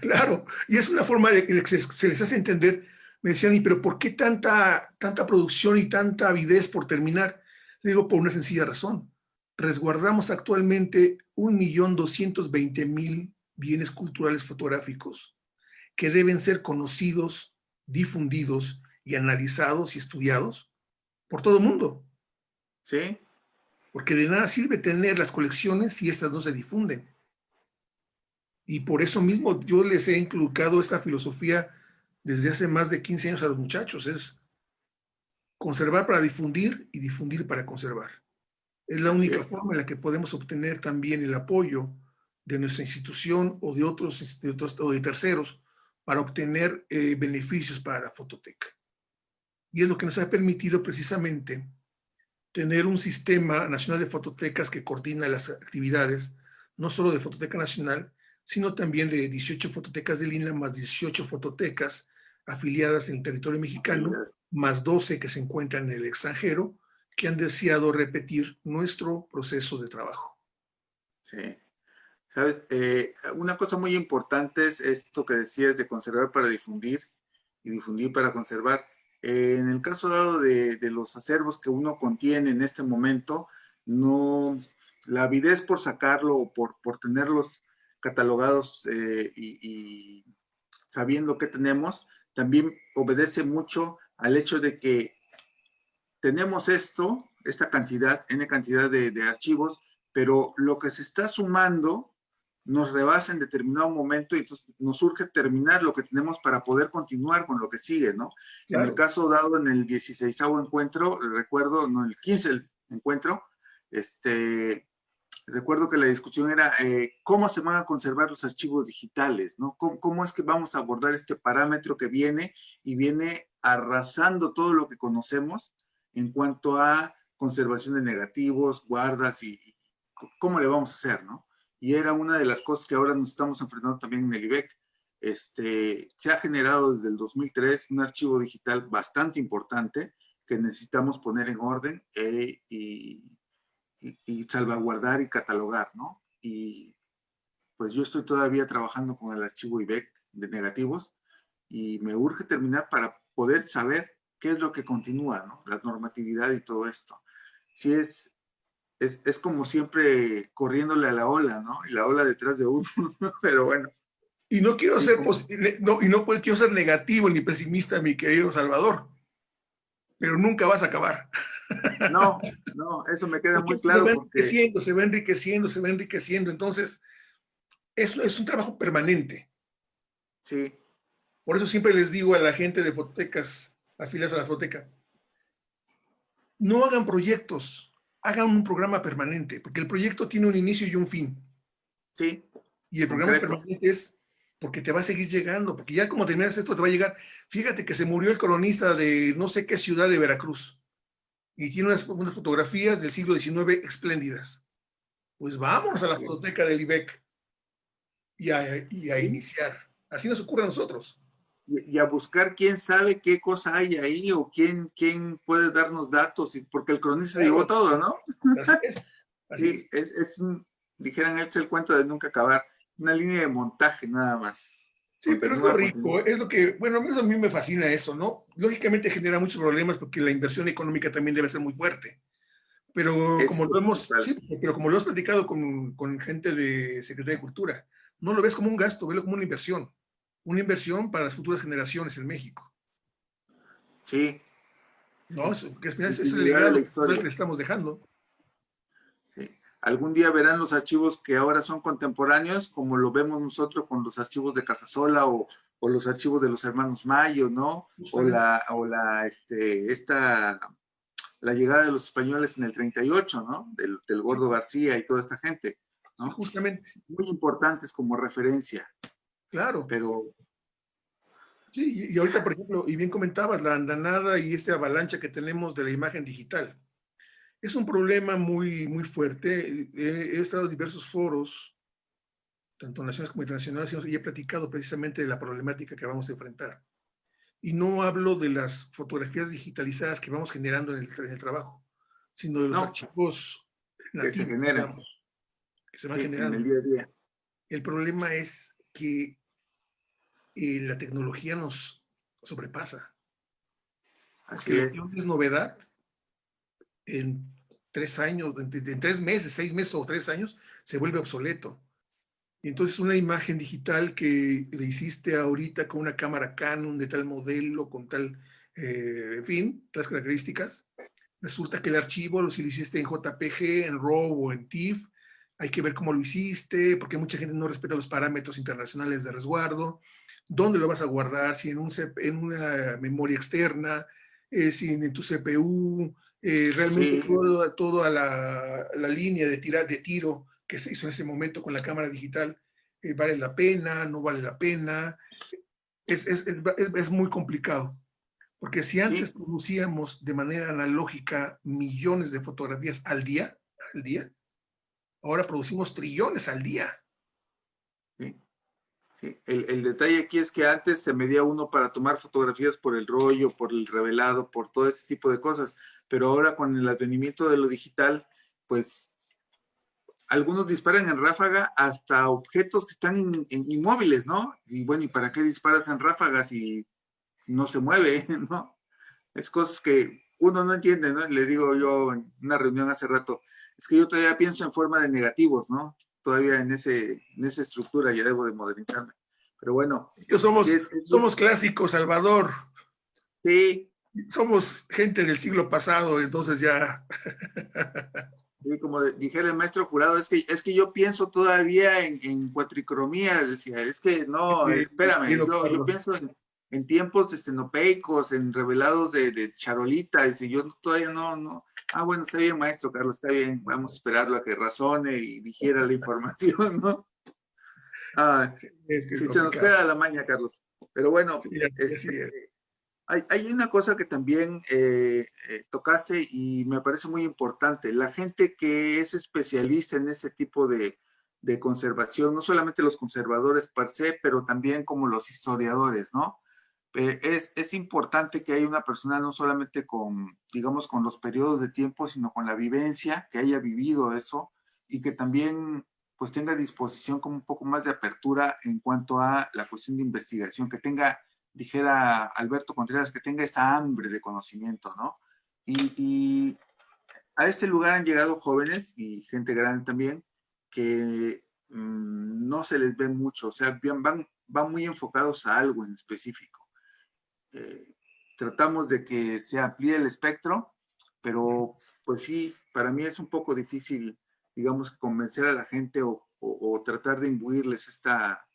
B: claro, y es una forma de que se les hace entender. Me decían, ¿y pero por qué tanta producción y tanta avidez por terminar? Le digo, por una sencilla razón. Resguardamos actualmente 1.220.000 bienes culturales fotográficos que deben ser conocidos, difundidos y analizados y estudiados por todo el mundo.
A: ¿Sí?
B: Porque de nada sirve tener las colecciones si estas no se difunden. Y por eso mismo yo les he inculcado esta filosofía desde hace más de 15 años a los muchachos, es conservar para difundir y difundir para conservar. Es la
A: Así
B: única
A: es.
B: forma en la que podemos obtener también el apoyo de nuestra institución o de otros o de terceros para obtener beneficios para la fototeca. Y es lo que nos ha permitido precisamente tener un sistema nacional de fototecas que coordina las actividades, no solo de Fototeca Nacional, sino también de 18 fototecas de Lina, más 18 fototecas afiliadas en el territorio mexicano, más 12 que se encuentran en el extranjero, que han deseado repetir nuestro proceso de trabajo.
A: Sí. Sabes, una cosa muy importante es esto que decías de conservar para difundir y difundir para conservar. En el caso dado de los acervos que uno contiene en este momento, no, la avidez por sacarlo o por tenerlos catalogados y sabiendo qué tenemos, también obedece mucho al hecho de que tenemos esta cantidad, N cantidad de archivos, pero lo que se está sumando nos rebasa en determinado momento y entonces nos urge terminar lo que tenemos para poder continuar con lo que sigue, ¿no?
B: Claro.
A: En el caso dado en el 16º encuentro, recuerdo, no, el 15 encuentro, recuerdo que la discusión era cómo se van a conservar los archivos digitales, ¿no? ¿Cómo es que vamos a abordar este parámetro que viene y viene arrasando todo lo que conocemos en cuanto a conservación de negativos, guardas y cómo le vamos a hacer, ¿no? Y era una de las cosas que ahora nos estamos enfrentando también en el IBEC. Se ha generado desde el 2003 un archivo digital bastante importante que necesitamos poner en orden y salvaguardar y catalogar, ¿no? Y pues yo estoy todavía trabajando con el archivo IBEC de negativos y me urge terminar para poder saber qué es lo que continúa, ¿no? La normatividad y todo esto. Sí es como siempre corriéndole a la ola, ¿no? Y la ola detrás de uno, pero bueno.
B: Y no quiero
A: Sí,
B: ser quiero ser negativo ni pesimista, mi querido Salvador, pero nunca vas a acabar.
A: No, eso me queda
B: Porque
A: muy claro porque...
B: se va enriqueciendo, se va enriqueciendo. Entonces, eso es un trabajo permanente.
A: Sí.
B: Por eso siempre les digo a la gente de fototecas, afiliados a la fototeca, no hagan proyectos, hagan un programa permanente, porque el proyecto tiene un inicio y un fin.
A: Sí.
B: Y el programa permanente es porque te va a seguir llegando, porque ya como terminas esto te va a llegar. Fíjate que se murió el cronista de no sé qué ciudad de Veracruz y tiene unas fotografías del siglo XIX espléndidas. Pues vámonos a la fototeca del IBEC y a iniciar. Así nos ocurre a nosotros.
A: Y a buscar quién sabe qué cosa hay ahí o quién puede darnos datos, porque el cronista se llevó todo, ¿no?
B: Así es.
A: Sí, dijeran, es el cuento de nunca acabar, una línea de montaje nada más.
B: Sí, pero es lo rico, es lo que, bueno, al menos a mí me fascina eso, ¿no? Lógicamente genera muchos problemas porque la inversión económica también debe ser muy fuerte. Pero como lo hemos, sí, pero como lo hemos platicado con gente de Secretaría de Cultura, no lo ves como un gasto, velo como una inversión para las futuras generaciones en México.
A: Sí.
B: ¿No? Que es el legado que le estamos dejando.
A: Sí. Algún día verán los archivos que ahora son contemporáneos, como lo vemos nosotros con los archivos de Casasola o los archivos de los hermanos Mayo, ¿no? La llegada de los españoles en el 38, ¿no? Del Gordo sí. García y toda esta gente, ¿no?
B: Sí, justamente.
A: Muy importantes como referencia.
B: Claro.
A: Pero...
B: Sí, y ahorita, por ejemplo, y bien comentabas, la andanada y esta avalancha que tenemos de la imagen digital. Es un problema muy, muy fuerte. He estado en diversos foros, tanto nacionales como internacionales, y he platicado precisamente de la problemática que vamos a enfrentar. Y no hablo de las fotografías digitalizadas que vamos generando en el trabajo, sino de los archivos nativos,
A: que se generan.
B: Digamos, que se van
A: sí,
B: generando.
A: en el día a día.
B: El problema es que la tecnología nos sobrepasa. Porque
A: Así
B: lo que hoy
A: es.
B: es novedad, en 3 años, en 3 meses, 6 meses o 3 años, se vuelve obsoleto. Y entonces una imagen digital que le hiciste ahorita con una cámara Canon de tal modelo, con tal, en fin, las características, resulta que el archivo, si lo hiciste en JPG, en RAW o en TIFF, hay que ver cómo lo hiciste, porque mucha gente no respeta los parámetros internacionales de resguardo. ¿Dónde lo vas a guardar? Si en una memoria externa, si en tu CPU, realmente
A: Sí,
B: toda la línea de tiro que se hizo en ese momento con la cámara digital, vale la pena, no vale la pena. Es muy complicado. Porque si antes
A: sí,
B: producíamos de manera analógica millones de fotografías al día, ahora producimos trillones al día.
A: sí. Sí, el detalle aquí es que antes se medía uno para tomar fotografías por el rollo, por el revelado, por todo ese tipo de cosas, pero ahora con el advenimiento de lo digital, pues algunos disparan en ráfaga hasta objetos que están inmóviles, ¿no? Y bueno, ¿y para qué disparas en ráfaga si no se mueve, ¿no? Es cosas que uno no entiende, ¿no? Le digo yo en una reunión hace rato, es que yo todavía pienso en forma de negativos, ¿no? Todavía en esa estructura ya debo de modernizarme. Pero bueno, sí
B: Somos clásicos, Salvador.
A: sí,
B: Somos gente del siglo pasado, entonces ya.
A: sí, como dijera el maestro jurado, es que yo pienso todavía en cuatricromía, decía, es que no, espérame,
B: Querido
A: yo
B: Carlos.
A: pienso en tiempos estenopeicos, en revelados de charolita, dice, yo todavía no. Ah, bueno, está bien, maestro Carlos, está bien, vamos a esperarlo a que razone y digiera la información, ¿no? Ah,
B: Sí, es
A: sí, se nos
B: complicado.
A: queda la maña, Carlos. Pero bueno,
B: Sí, así es.
A: hay una cosa que también tocaste y me parece muy importante. La gente que es especialista en este tipo de conservación, no solamente los conservadores per se, pero también como los historiadores, ¿no? Es importante que haya una persona no solamente con, digamos, con los periodos de tiempo, sino con la vivencia, que haya vivido eso y que también pues tenga disposición como un poco más de apertura en cuanto a la cuestión de investigación, que tenga, dijera Alberto Contreras, que tenga esa hambre de conocimiento, ¿no? Y a este lugar han llegado jóvenes y gente grande también que no se les ve mucho, o sea, van muy enfocados a algo en específico. Eh, Tratamos de que se amplíe el espectro, pero pues sí, para mí es un poco difícil, digamos, convencer a la gente o tratar de imbuirles esta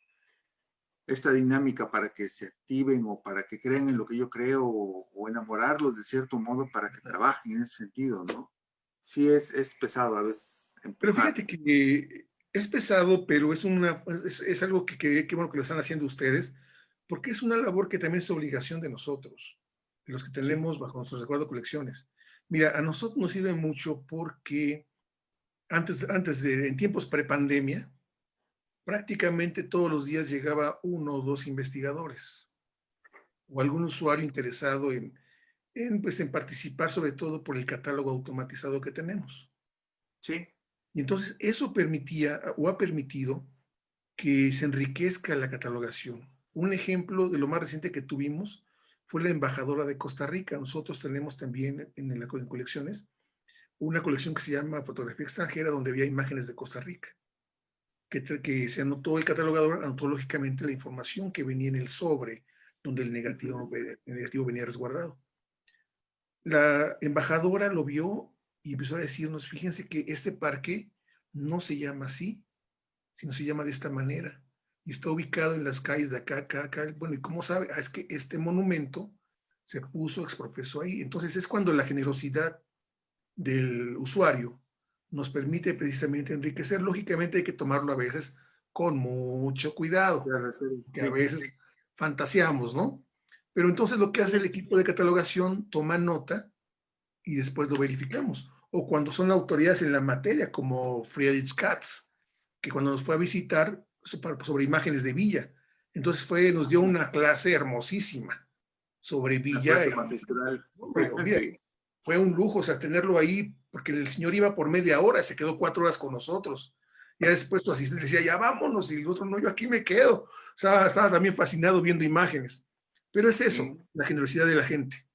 A: dinámica para que se activen o para que crean en lo que yo creo o enamorarlos de cierto modo para que trabajen en ese sentido, ¿no? Sí es pesado a veces
B: Pero
A: empujar.
B: fíjate que es pesado, pero es algo que bueno que lo están haciendo ustedes, porque es una labor que también es obligación de nosotros, de los que
A: Sí,
B: tenemos bajo nuestro resguardo colecciones. Mira, a nosotros nos sirve mucho porque en tiempos prepandemia, prácticamente todos los días llegaba uno o dos investigadores o algún usuario interesado pues, en participar, sobre todo por el catálogo automatizado que tenemos.
A: sí,
B: Y entonces eso permitía o ha permitido que se enriquezca la catalogación. Un ejemplo de lo más reciente que tuvimos fue la embajadora de Costa Rica. Nosotros tenemos también en colecciones una colección que se llama Fotografía Extranjera, donde había imágenes de Costa Rica, que se anotó el catalogador, anotó lógicamente la información que venía en el sobre, donde el negativo venía resguardado. La embajadora lo vio y empezó a decirnos, fíjense que este parque no se llama así, sino se llama de esta manera. Y está ubicado en las calles de acá, acá, acá. Bueno, ¿y cómo sabe? Es que este monumento se puso exprofeso ahí. Entonces es cuando la generosidad del usuario nos permite precisamente enriquecer. Lógicamente hay que tomarlo a veces con mucho cuidado, que a
A: sí,
B: veces fantaseamos, ¿no? Pero entonces lo que hace el
A: sí,
B: equipo de catalogación, toma nota y después lo verificamos. O cuando son autoridades en la materia, como Friedrich Katz, que cuando nos fue a visitar sobre imágenes de Villa, entonces nos dio una clase hermosísima sobre
A: una
B: Villa
A: clase
B: y,
A: magistral.
B: hombre, olvídate,
A: Sí,
B: fue un lujo, o sea, tenerlo ahí, porque el señor iba por media hora, se quedó 4 horas con nosotros. Ya después tu asistente decía, ya vámonos, y el otro, no, yo aquí me quedo. O sea, estaba también fascinado viendo imágenes. Pero es eso,
A: Sí,
B: la generosidad de la gente.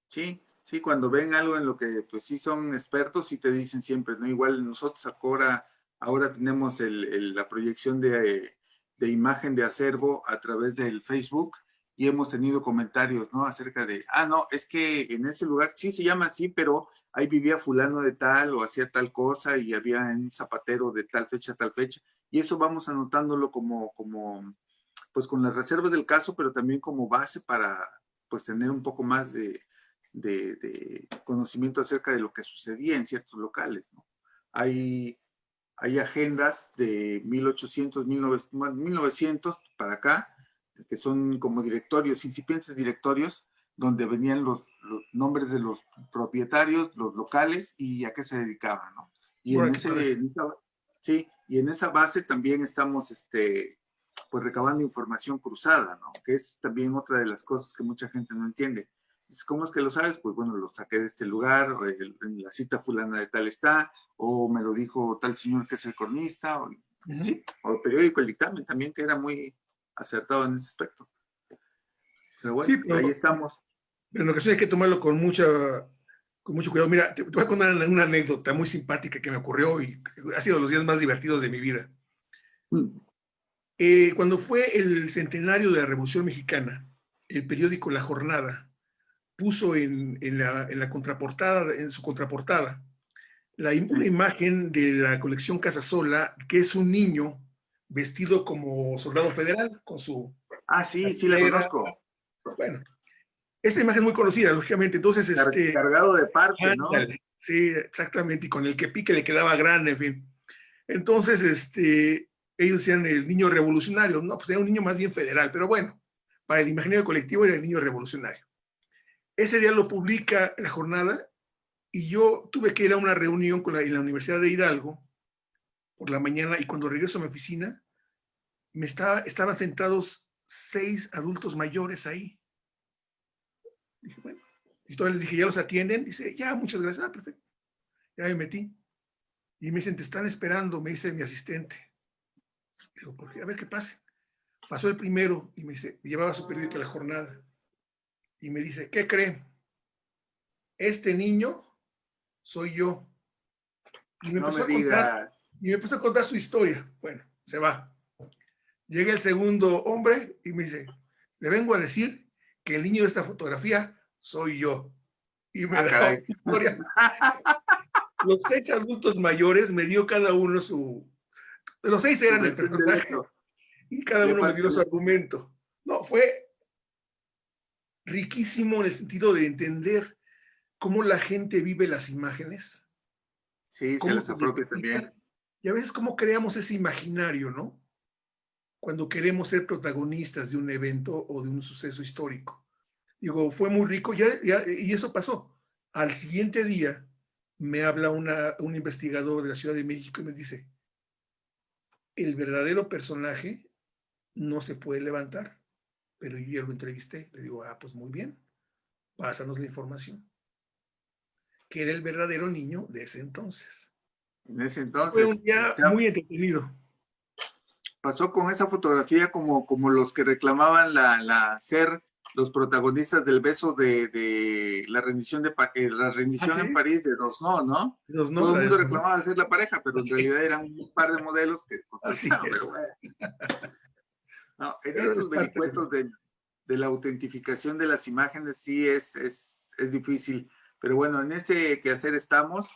A: sí, sí, cuando ven algo en lo que pues sí son expertos y te dicen siempre, ¿no? Igual nosotros ahora tenemos la proyección de imagen de acervo a través del Facebook y hemos tenido comentarios, ¿no? Acerca de, no, es que en ese lugar sí se llama así, pero ahí vivía fulano de tal o hacía tal cosa y había un zapatero de tal fecha. Y eso vamos anotándolo pues con las reservas del caso, pero también como base para, pues, tener un poco más de conocimiento acerca de lo que sucedía en ciertos locales, ¿no? Hay, hay agendas de 1800, 1900 para acá, que son como directorios, incipientes directorios, donde venían los nombres de los propietarios, los locales y a qué se dedicaban, ¿no? Y
B: Ahora, qué padre.
A: sí, y en esa base también estamos, pues recabando información cruzada, ¿no? Que es también otra de las cosas que mucha gente no entiende. ¿Cómo es que lo sabes? Pues bueno, lo saqué de este lugar, en la cita fulana de tal está, o me lo dijo tal señor que es el cronista, o, sí, o el periódico El Dictamen también, que era muy acertado en ese aspecto. Pero
B: Sí,
A: bueno, ahí estamos.
B: pero en ocasiones hay que tomarlo con mucho cuidado. Mira, te voy a contar una anécdota muy simpática que me ocurrió y ha sido los días más divertidos de mi vida.
A: Mm.
B: Cuando fue el centenario de la Revolución Mexicana, el periódico La Jornada puso en contraportada, en su contraportada, una
A: Sí.
B: imagen de la colección Casasola, que es un niño vestido como soldado federal, con su
A: Sí, sí la
B: bandera.
A: conozco.
B: Bueno, esta imagen es muy conocida, lógicamente. Entonces,
A: Cargado de parte, ¿no?
B: ándale, sí, exactamente, y con el que pique le quedaba grande, en fin. Entonces, ellos decían el niño revolucionario, no, pues era un niño más bien federal, pero bueno, para el imaginario colectivo era el niño revolucionario. Ese día lo publica La Jornada y yo tuve que ir a una reunión en la Universidad de Hidalgo por la mañana y cuando regreso a mi oficina, estaban sentados 6 adultos mayores ahí. Dije, bueno, y todos les dije, ¿ya los atienden? Dice, ya, muchas gracias, perfecto. Ya me metí. Y me dicen, te están esperando, me dice mi asistente. Digo, ¿por qué? A ver qué pasa. Pasó el primero y me dice, llevaba su periódico a La Jornada. Y me dice, ¿qué cree? Este niño soy yo. Y me
A: No
B: empezó
A: me
B: a contar,
A: digas.
B: su historia. Bueno, se va. Llega el segundo hombre y me dice, le vengo a decir que el niño de esta fotografía soy yo. Y me da una
A: Caray.
B: historia. Los 6 adultos mayores me dio cada uno los 6
A: Su
B: eran el
A: versión del
B: personaje
A: hecho.
B: y cada
A: Le
B: uno me
A: pasó,
B: dio su argumento. No, fue riquísimo en el sentido de entender cómo la gente vive las imágenes,
A: sí, se
B: cómo
A: les
B: se
A: apropia también.
B: identifica y a veces cómo creamos ese imaginario, ¿no? Cuando queremos ser protagonistas de un evento o de un suceso histórico. Digo, fue muy rico y eso pasó. Al siguiente día me habla un investigador de la Ciudad de México y me dice, el verdadero personaje no se puede levantar, pero yo ya lo entrevisté. Le digo, pues muy bien, pásanos la información. Que era el verdadero niño de ese entonces.
A: En ese
B: Fue un
A: entonces, o
B: día
A: sea,
B: muy entretenido.
A: pasó con esa fotografía como los que reclamaban ser los protagonistas del beso de la rendición la
B: Ah,
A: rendición
B: sí,
A: en París de Rosno, ¿no?
B: los no,
A: Todo el
B: la
A: mundo
B: de no.
A: reclamaba ser la pareja, pero en realidad eran un par de modelos que, pues,
B: Así
A: claro,
B: es,
A: pero bueno. No, en
B: pero es
A: estos
B: parte de...
A: vericuetos de la autentificación de las imágenes sí es difícil, pero bueno, en ese quehacer estamos,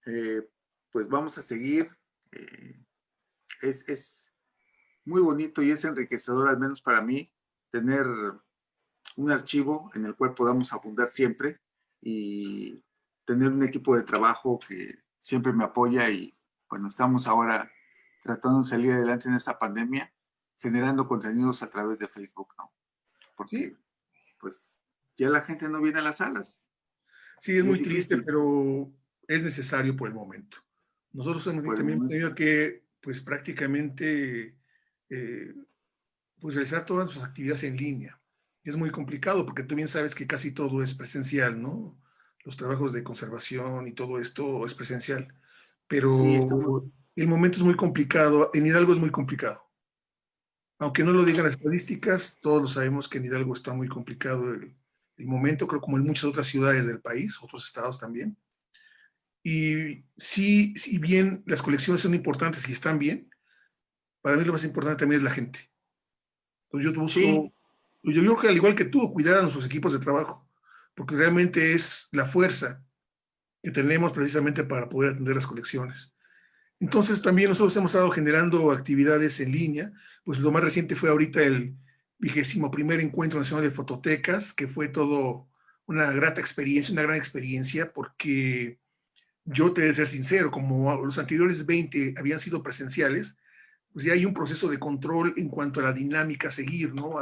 A: eh, pues vamos a seguir. eh, es muy bonito y es enriquecedor, al menos para mí, tener un archivo en el cual podamos abundar siempre y tener un equipo de trabajo que siempre me apoya y bueno, estamos ahora tratando de salir adelante en esta pandemia, generando contenidos a través de Facebook, ¿no?
B: Sí,
A: Porque pues ya la gente no viene a las salas
B: sí, es
A: y es
B: muy triste,
A: difícil
B: pero es necesario por el momento. Nosotros hemos
A: por el
B: también
A: momento.
B: tenido que, pues prácticamente, eh, pues realizar todas sus actividades en línea. Es muy complicado porque tú bien sabes que casi todo es presencial, ¿no? Los trabajos de conservación y todo esto es presencial.
A: Sí, estamos,
B: Pero El momento es muy complicado, en Hidalgo es muy complicado. Aunque no lo digan las estadísticas, todos lo sabemos que en Hidalgo está muy complicado el momento, creo como en muchas otras ciudades del país, otros estados también. Y sí, si bien las colecciones son importantes y están bien, para mí lo más importante también es la gente. Entonces yo
A: Sí,
B: busco, yo creo que al igual que tú, cuidar a nuestros equipos de trabajo, porque realmente es la fuerza que tenemos precisamente para poder atender las colecciones. Entonces también nosotros hemos estado generando actividades en línea, pues lo más reciente fue ahorita el 21º Encuentro Nacional de Fototecas, que fue todo una grata experiencia, una gran experiencia, porque yo te he de ser sincero, como los anteriores 20 habían sido presenciales, pues ya hay un proceso de control en cuanto a la dinámica a seguir, ¿no?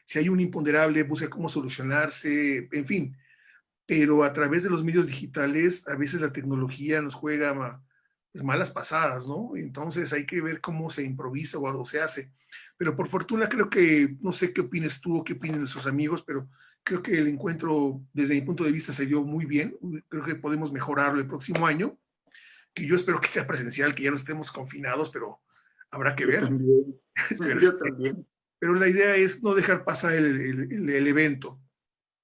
B: Si hay un imponderable, busca cómo solucionarse, en fin, pero a través de los medios digitales, a veces la tecnología nos juega pues, malas pasadas, ¿no? Entonces hay que ver cómo se improvisa o se hace. Pero por fortuna creo que, no sé qué opines tú o qué opinen nuestros amigos, pero creo que el encuentro, desde mi punto de vista, se dio muy bien. Creo que podemos mejorarlo el próximo año, que yo espero que sea presencial, que ya no estemos confinados, pero habrá que
A: yo
B: ver.
A: también.
B: pero,
A: Yo también.
B: pero la idea es no dejar pasar el evento.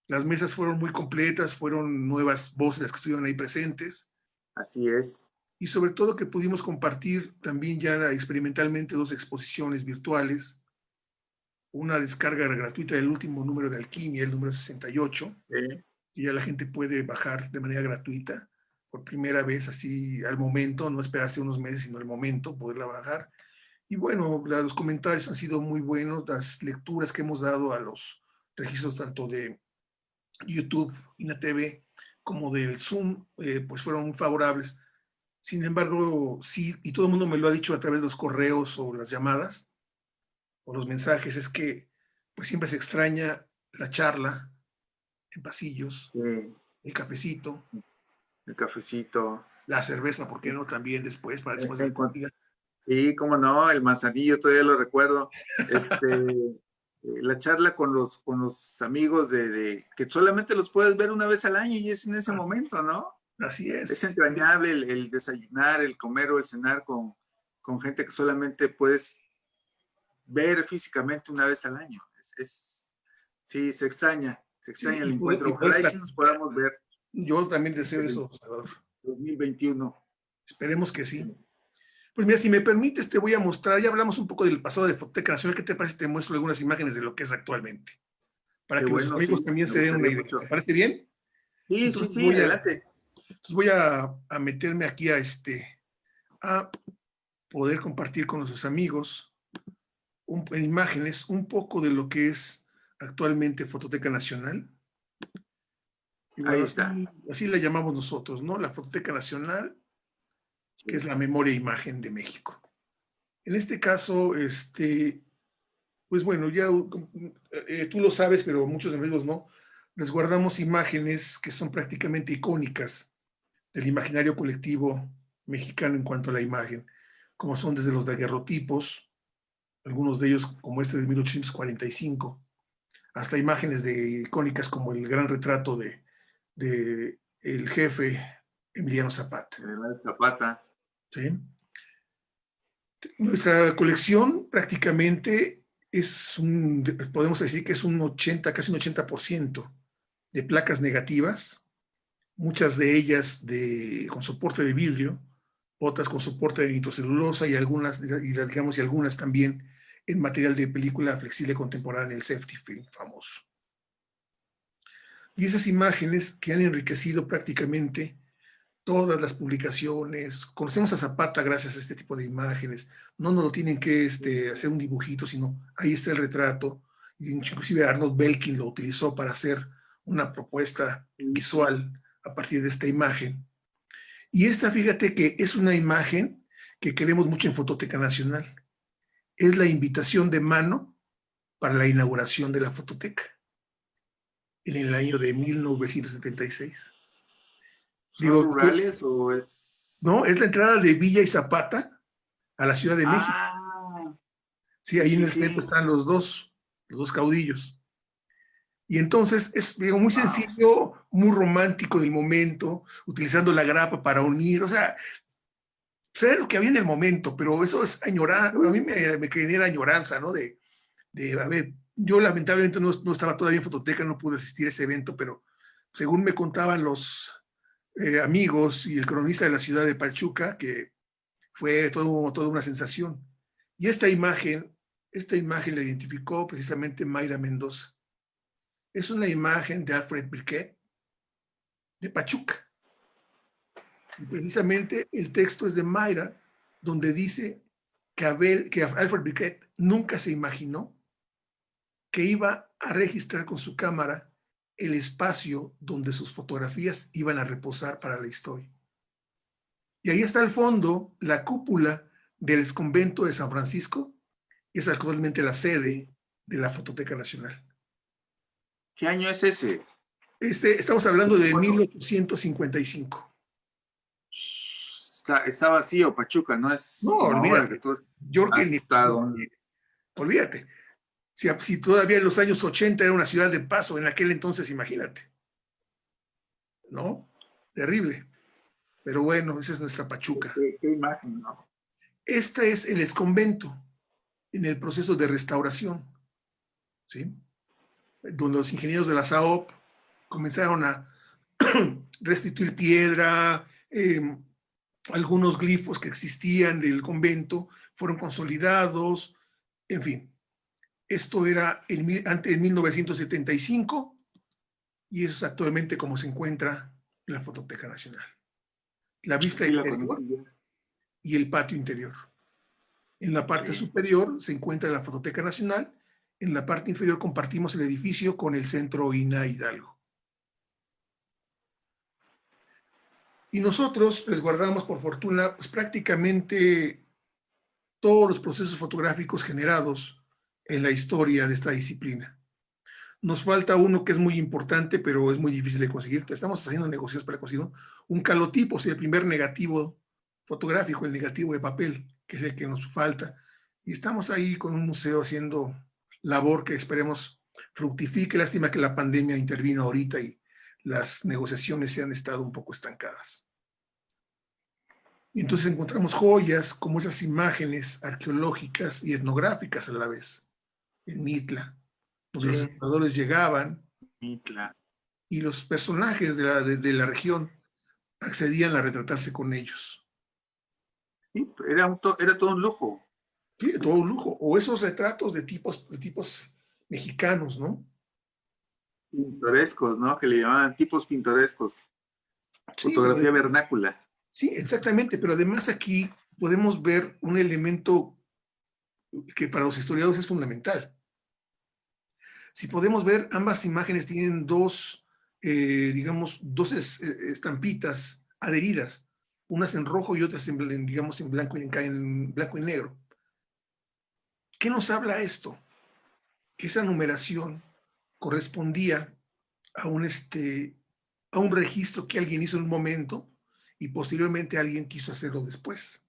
B: Las mesas fueron muy completas, fueron nuevas voces las que estuvieron ahí presentes
A: Así es.
B: y sobre todo que pudimos compartir también ya experimentalmente 2 exposiciones virtuales, una descarga gratuita del último número de Alquimia, el número 68,
A: ¿Eh?
B: y ya la gente puede bajar de manera gratuita por primera vez así al momento, no esperarse unos meses, sino al momento poderla bajar. Y bueno, los comentarios han sido muy buenos, las lecturas que hemos dado a los registros tanto de YouTube, INATV, como del Zoom, pues fueron muy favorables. Sin embargo, sí, y todo el mundo me lo ha dicho a través de los correos o las llamadas o los mensajes, es que pues siempre se extraña la charla en pasillos,
A: Sí,
B: el cafecito,
A: el cafecito.
B: la cerveza, ¿por qué no? También después, para
A: En-
B: después de la
A: en cuan-
B: comida.
A: Sí, cómo no, el manzanillo todavía lo recuerdo. La charla con los amigos que solamente los puedes ver una vez al año y es en ese
B: Ah,
A: momento, ¿no?
B: así
A: Es
B: es.
A: entrañable el desayunar, el comer o el cenar con gente que solamente puedes ver físicamente una vez al año. Sí, se
B: Sí,
A: extraña el encuentro.
B: y poder
A: Ojalá y sí nos
B: platicar.
A: podamos ver
B: Yo también deseo
A: este
B: eso, Salvador.
A: 2021.
B: Esperemos que sí.
A: Sí.
B: Pues mira, si me permites, te voy a mostrar, ya hablamos un poco del pasado de Fototeca Nacional, ¿qué te parece si te muestro algunas imágenes de lo que es actualmente? Para
A: Qué
B: que nuestros
A: bueno,
B: amigos
A: sí,
B: también
A: me
B: se den una
A: gustaría
B: idea.
A: mucho.
B: ¿Te parece bien?
A: Sí, sí,
B: Entonces
A: sí, adelante.
B: voy a meterme aquí a poder compartir con nuestros amigos en imágenes un poco de lo que es actualmente Fototeca Nacional. Y
A: Ahí
B: bueno,
A: está.
B: así la llamamos nosotros, ¿no? La Fototeca Nacional, que es
A: Sí,
B: la memoria e imagen de México. En este caso, pues bueno, ya tú lo sabes, pero muchos amigos no, resguardamos imágenes que son prácticamente icónicas del imaginario colectivo mexicano en cuanto a la imagen, como son desde los daguerrotipos, algunos de ellos como este de 1845, hasta imágenes icónicas como el gran retrato de el jefe Emiliano Zapata.
A: General Zapata.
B: ¿Sí? Nuestra colección prácticamente podemos decir que es un 80, casi un 80% de placas negativas, muchas de ellas con soporte de vidrio, otras con soporte de nitrocelulosa y digamos, y algunas también en material de película flexible contemporánea, el safety film famoso. Y esas imágenes que han enriquecido prácticamente todas las publicaciones. Conocemos a Zapata gracias a este tipo de imágenes. No nos lo tienen que hacer un dibujito, sino ahí está el retrato. Inclusive Arnold Belkin lo utilizó para hacer una propuesta visual a partir de esta imagen. Y esta, fíjate que es una imagen que queremos mucho en Fototeca Nacional. Es la invitación de mano para la inauguración de la Fototeca en el año de 1976.
A: ¿Son
B: Digo,
A: rurales o
B: no,
A: es?
B: es la entrada de Villa y Zapata a la Ciudad de México.
A: Ah,
B: Sí,
A: sí,
B: ahí en
A: sí,
B: el centro
A: sí.
B: están los dos caudillos. Y entonces es digo, muy
A: Wow.
B: sencillo, muy romántico del momento, utilizando la grapa para unir. O sea, era lo que había en el momento, pero eso es añorar, a mí me genera añoranza, ¿no? A ver, yo lamentablemente no estaba todavía en Fototeca, no pude asistir a ese evento, pero según me contaban los amigos y el cronista de la ciudad de Pachuca, que fue toda una sensación. Y esta imagen la identificó precisamente Mayra Mendoza. Es una imagen de Alfred Briquet, de Pachuca. Y precisamente el texto es de Mayra, donde dice que Alfred Briquet nunca se imaginó que iba a registrar con su cámara el espacio donde sus fotografías iban a reposar para la historia. Y ahí está al fondo la cúpula del convento de San Francisco, que es actualmente la sede de la Fototeca Nacional.
A: ¿Qué año es ese?
B: Estamos hablando de 1855.
A: Está vacío, Pachuca, no es
B: No,
A: como ahora
B: olvídate.
A: que tú
B: Yo
A: has
B: que
A: estado.
B: olvídate. Si todavía en los años 80 era una ciudad de paso, en aquel entonces, imagínate. ¿No? Terrible. Pero bueno, esa es nuestra Pachuca.
A: ¿Qué imagen, no?
B: Este es el exconvento en el proceso de restauración, ¿sí? Donde los ingenieros de la SAOP comenzaron a restituir piedra, algunos glifos que existían del convento fueron consolidados, en fin. Esto era antes de 1975 y eso es actualmente como se encuentra en la Fototeca Nacional. La vista
A: Sí,
B: exterior y el patio interior. En la parte superior se encuentra la Fototeca Nacional, en la parte inferior compartimos el edificio con el Centro INA Hidalgo. Y nosotros resguardamos, por fortuna, pues prácticamente todos los procesos fotográficos generados en la historia de esta disciplina. Nos falta uno que es muy importante, pero es muy difícil de conseguir. Estamos haciendo negocios para conseguir un calotipo, o sea, el primer negativo fotográfico, el negativo de papel, que es el que nos falta. Y estamos ahí con un museo haciendo labor que esperemos fructifique. Lástima que la pandemia intervino ahorita y las negociaciones se han estado un poco estancadas. Y entonces encontramos joyas como esas imágenes arqueológicas y etnográficas a la vez, en Mitla, donde los exploradores llegaban y los personajes de la región accedían a retratarse con ellos.
A: Sí, era todo un lujo.
B: Sí, todo un lujo. O esos retratos de tipos mexicanos, ¿no?
A: Pintorescos, ¿no? Que le llamaban tipos pintorescos.
B: Sí,
A: Fotografía vernácula.
B: Sí, exactamente, pero además aquí podemos ver un elemento que para los historiadores es fundamental. Si podemos ver, ambas imágenes tienen dos estampitas adheridas, unas en rojo y otras digamos en blanco y negro. ¿Qué nos habla esto? Que esa numeración correspondía a un registro que alguien hizo en un momento y posteriormente alguien quiso hacerlo después.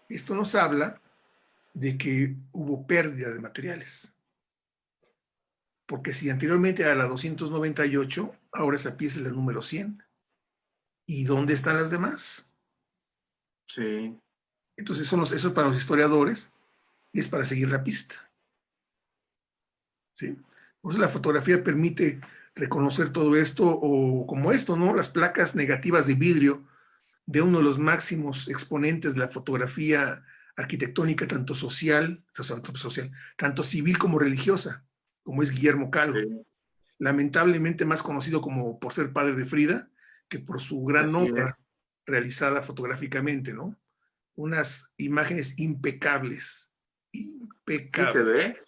B: Esto nos habla de que hubo pérdida de materiales. Porque si anteriormente era la 298, ahora esa pieza es la número 100. ¿Y dónde están las demás?
A: Sí.
B: Entonces eso para los historiadores y es para seguir la pista. ¿Sí? Por eso la fotografía permite reconocer todo esto, o como esto, ¿no? Las placas negativas de vidrio de uno de los máximos exponentes de la fotografía arquitectónica, tanto tanto civil como religiosa, como es Guillermo Calvo. Sí. Lamentablemente más conocido por ser padre de Frida, que por su gran obra realizada fotográficamente, ¿no? Unas imágenes impecables. Impecables.
A: Sí, se ve.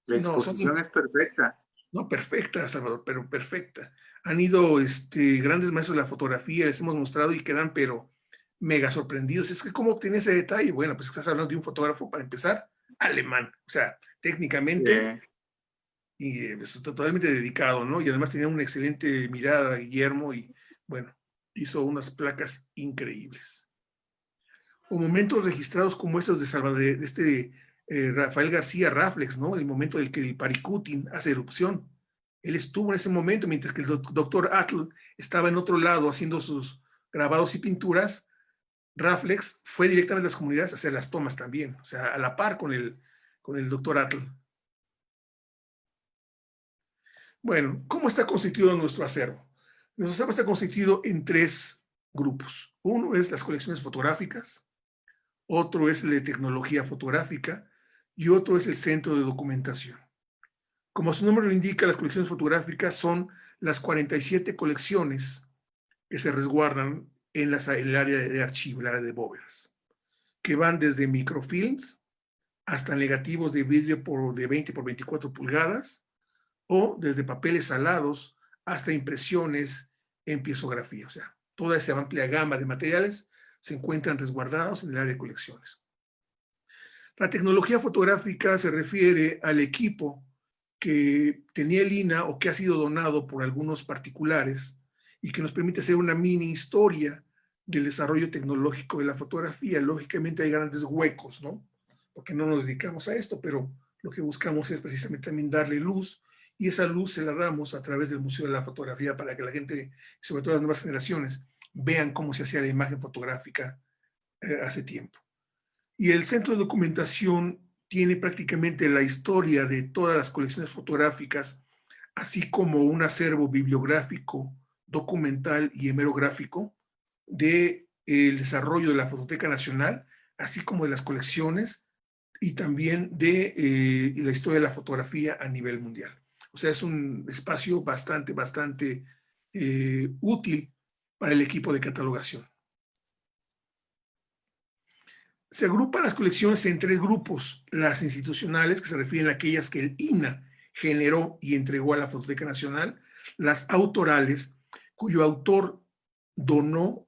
A: La exposición es perfecta.
B: No, perfecta, Salvador, pero perfecta. Han ido grandes maestros de la fotografía, les hemos mostrado y quedan, pero mega sorprendidos. Es que, ¿cómo obtiene ese detalle? Bueno, pues estás hablando de un fotógrafo, para empezar, alemán. O sea, técnicamente, y totalmente dedicado, ¿no? Y además tenía una excelente mirada, Guillermo, y bueno, hizo unas placas increíbles. O momentos registrados como estos de Rafael García Raflex, ¿no? El momento en el que el Paricutín hace erupción. Él estuvo en ese momento, mientras que el doctor Atl estaba en otro lado haciendo sus grabados y pinturas. Raflex fue directamente a las comunidades a hacer las tomas también, o sea, a la par con el doctor Atl. Bueno, ¿cómo está constituido nuestro acervo? Nuestro acervo está constituido en 3 grupos. Uno es las colecciones fotográficas, otro es el de tecnología fotográfica y otro es el centro de documentación. Como su nombre lo indica, las colecciones fotográficas son las 47 colecciones que se resguardan en el área de archivo, el área de bóvedas, que van desde microfilms hasta negativos de vidrio de 20 por 24 pulgadas, o desde papeles alados hasta impresiones en piezografía. O sea, toda esa amplia gama de materiales se encuentran resguardados en el área de colecciones. La tecnología fotográfica se refiere al equipo que tenía el INAH o que ha sido donado por algunos particulares y que nos permite hacer una mini historia del desarrollo tecnológico de la fotografía. Lógicamente hay grandes huecos, ¿no? Porque no nos dedicamos a esto, pero lo que buscamos es precisamente también darle luz, y esa luz se la damos a través del Museo de la Fotografía para que la gente, sobre todo las nuevas generaciones, vean cómo se hacía la imagen fotográfica hace tiempo. Y el centro de documentación tiene prácticamente la historia de todas las colecciones fotográficas, así como un acervo bibliográfico, documental y hemerográfico del desarrollo de la Fototeca Nacional, así como de las colecciones y también de la historia de la fotografía a nivel mundial. O sea, es un espacio bastante útil para el equipo de catalogación. Se agrupan las colecciones en 3 grupos: las institucionales, que se refieren a aquellas que el INAH generó y entregó a la Fototeca Nacional; las autorales, cuyo autor donó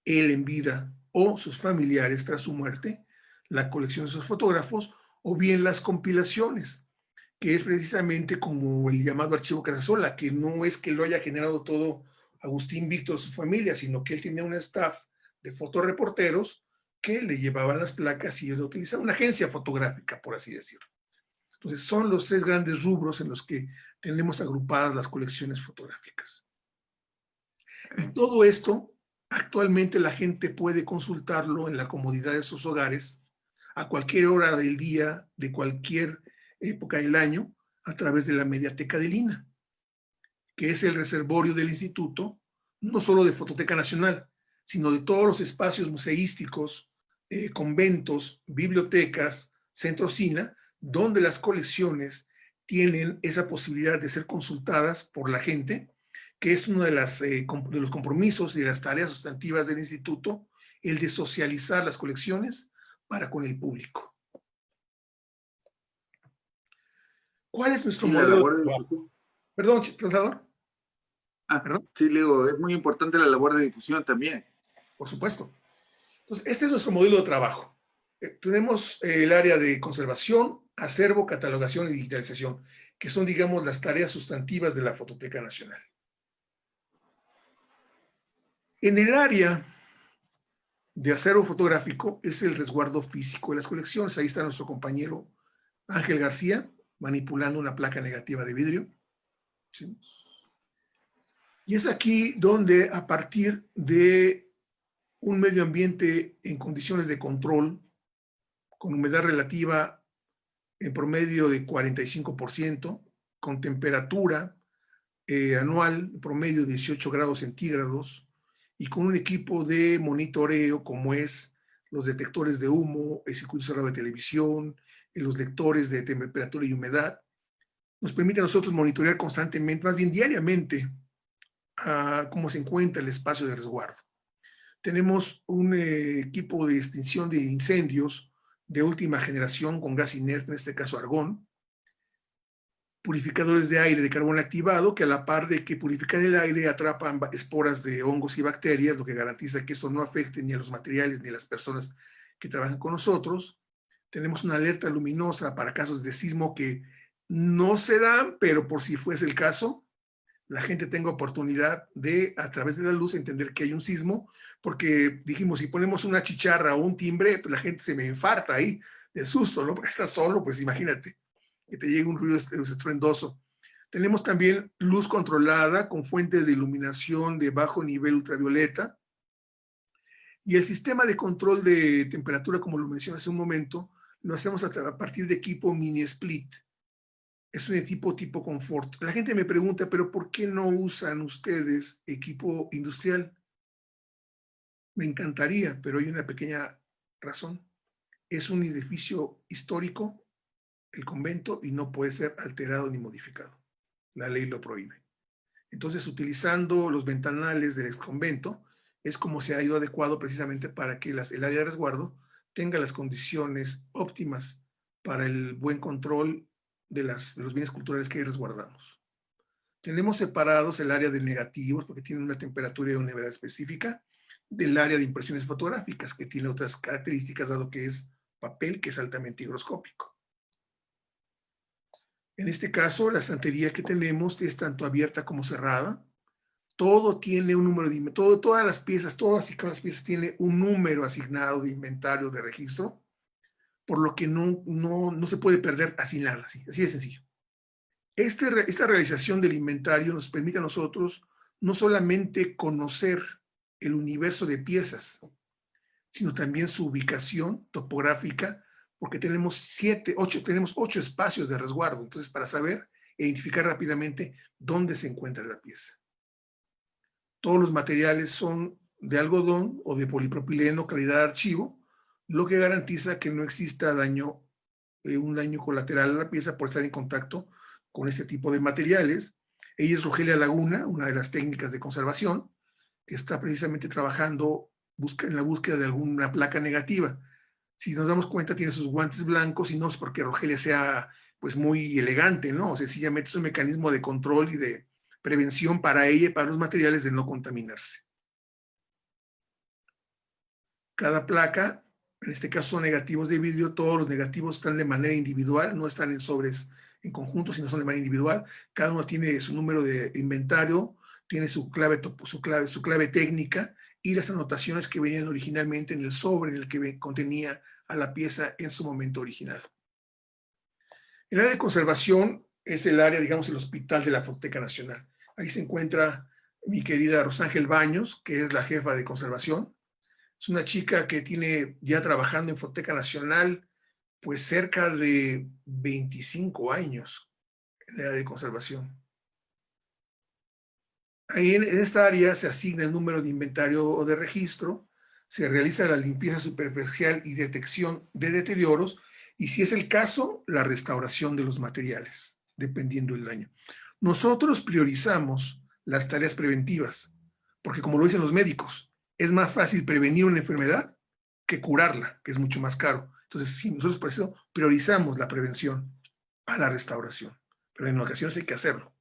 B: él en vida o sus familiares tras su muerte la colección de sus fotógrafos; o bien las compilaciones, que es precisamente como el llamado archivo Casasola, que no es que lo haya generado todo Agustín Víctor, su familia, sino que él tenía un staff de fotoreporteros que le llevaban las placas y él utilizaba una agencia fotográfica, por así decirlo. Entonces son los 3 grandes rubros en los que tenemos agrupadas las colecciones fotográficas. Y todo esto, actualmente la gente puede consultarlo en la comodidad de sus hogares, a cualquier hora del día, de cualquier época del año, a través de la mediateca del INAH, que es el reservorio del instituto, no solo de Fototeca Nacional, sino de todos los espacios museísticos, conventos, bibliotecas, centros INAH, donde las colecciones tienen esa posibilidad de ser consultadas por la gente, que es uno de los compromisos y de las tareas sustantivas del instituto, el de socializar las colecciones para con el público. ¿Cuál es nuestro modelo de trabajo? Perdón, profesor.
A: ¿Perdón? Sí, Leo, es muy importante la labor de difusión también.
B: Por supuesto. Entonces, este es nuestro modelo de trabajo. Tenemos el área de conservación, acervo, catalogación y digitalización, que son, digamos, las tareas sustantivas de la Fototeca Nacional. En el área de acervo fotográfico es el resguardo físico de las colecciones. Ahí está nuestro compañero Ángel García manipulando una placa negativa de vidrio. ¿Sí? Y es aquí donde, a partir de un medio ambiente en condiciones de control, con humedad relativa en promedio de 45%, con temperatura anual en promedio de 18 grados centígrados, y con un equipo de monitoreo como es los detectores de humo, el circuito cerrado de televisión, los lectores de temperatura y humedad, nos permite a nosotros monitorear constantemente, más bien diariamente, cómo se encuentra el espacio de resguardo. Tenemos un equipo de extinción de incendios de última generación con gas inerte, en este caso argón, purificadores de aire de carbón activado, que a la par de que purifican el aire atrapan esporas de hongos y bacterias, lo que garantiza que esto no afecte ni a los materiales ni a las personas que trabajan con nosotros. Tenemos una alerta luminosa para casos de sismo que no se dan, pero por si fuese el caso, la gente tenga oportunidad de, a través de la luz, entender que hay un sismo, porque dijimos, si ponemos una chicharra o un timbre, pues la gente se me infarta ahí de susto, ¿no? Porque está solo, pues imagínate que te llegue un ruido estruendoso. Tenemos también luz controlada con fuentes de iluminación de bajo nivel ultravioleta. Y el sistema de control de temperatura, como lo mencioné hace un momento, lo hacemos a partir de equipo mini split. Es un tipo confort. La gente me pregunta, pero ¿por qué no usan ustedes equipo industrial? Me encantaría, pero hay una pequeña razón. Es un edificio histórico, el convento, y no puede ser alterado ni modificado. La ley lo prohíbe. Entonces, utilizando los ventanales del exconvento, es como se ha ido adecuado precisamente para que el área de resguardo tenga las condiciones óptimas para el buen control de los bienes culturales que resguardamos. Tenemos separados el área de negativos, porque tiene una temperatura y una humedad específica, del área de impresiones fotográficas, que tiene otras características, dado que es papel, que es altamente higroscópico. En este caso, la estantería que tenemos es tanto abierta como cerrada. Todo tiene un número de inventario, todas las piezas tienen un número asignado de inventario de registro, por lo que no se puede perder así nada, así de sencillo. Esta realización del inventario nos permite a nosotros no solamente conocer el universo de piezas, sino también su ubicación topográfica, porque tenemos 8 espacios de resguardo, entonces para saber e identificar rápidamente dónde se encuentra la pieza. Todos los materiales son de algodón o de polipropileno calidad de archivo, lo que garantiza que no exista un daño colateral a la pieza por estar en contacto con este tipo de materiales. Ella es Rogelia Laguna, una de las técnicas de conservación, que está precisamente trabajando en la búsqueda de alguna placa negativa. Si nos damos cuenta, tiene sus guantes blancos, y no es porque Rogelia sea pues muy elegante, ¿no? O sencillamente es un mecanismo de control y de prevención para ella y para los materiales de no contaminarse. Cada placa, en este caso son negativos de vidrio, todos los negativos están de manera individual, no están en sobres en conjunto, sino son de manera individual. Cada uno tiene su número de inventario, tiene su clave técnica y las anotaciones que venían originalmente en el sobre en el que contenía a la pieza en su momento original. El área de conservación es el área, digamos, el hospital de la Fototeca Nacional. Ahí se encuentra mi querida Rosángel Baños, que es la jefa de conservación. Es una chica que tiene ya trabajando en Fototeca Nacional pues cerca de 25 años en el área de conservación. Ahí en esta área se asigna el número de inventario o de registro, se realiza la limpieza superficial y detección de deterioros, y si es el caso, la restauración de los materiales, dependiendo del daño. Nosotros priorizamos las tareas preventivas, porque como lo dicen los médicos, es más fácil prevenir una enfermedad que curarla, que es mucho más caro. Entonces, sí, nosotros por eso priorizamos la prevención a la restauración, pero en ocasiones hay que hacerlo.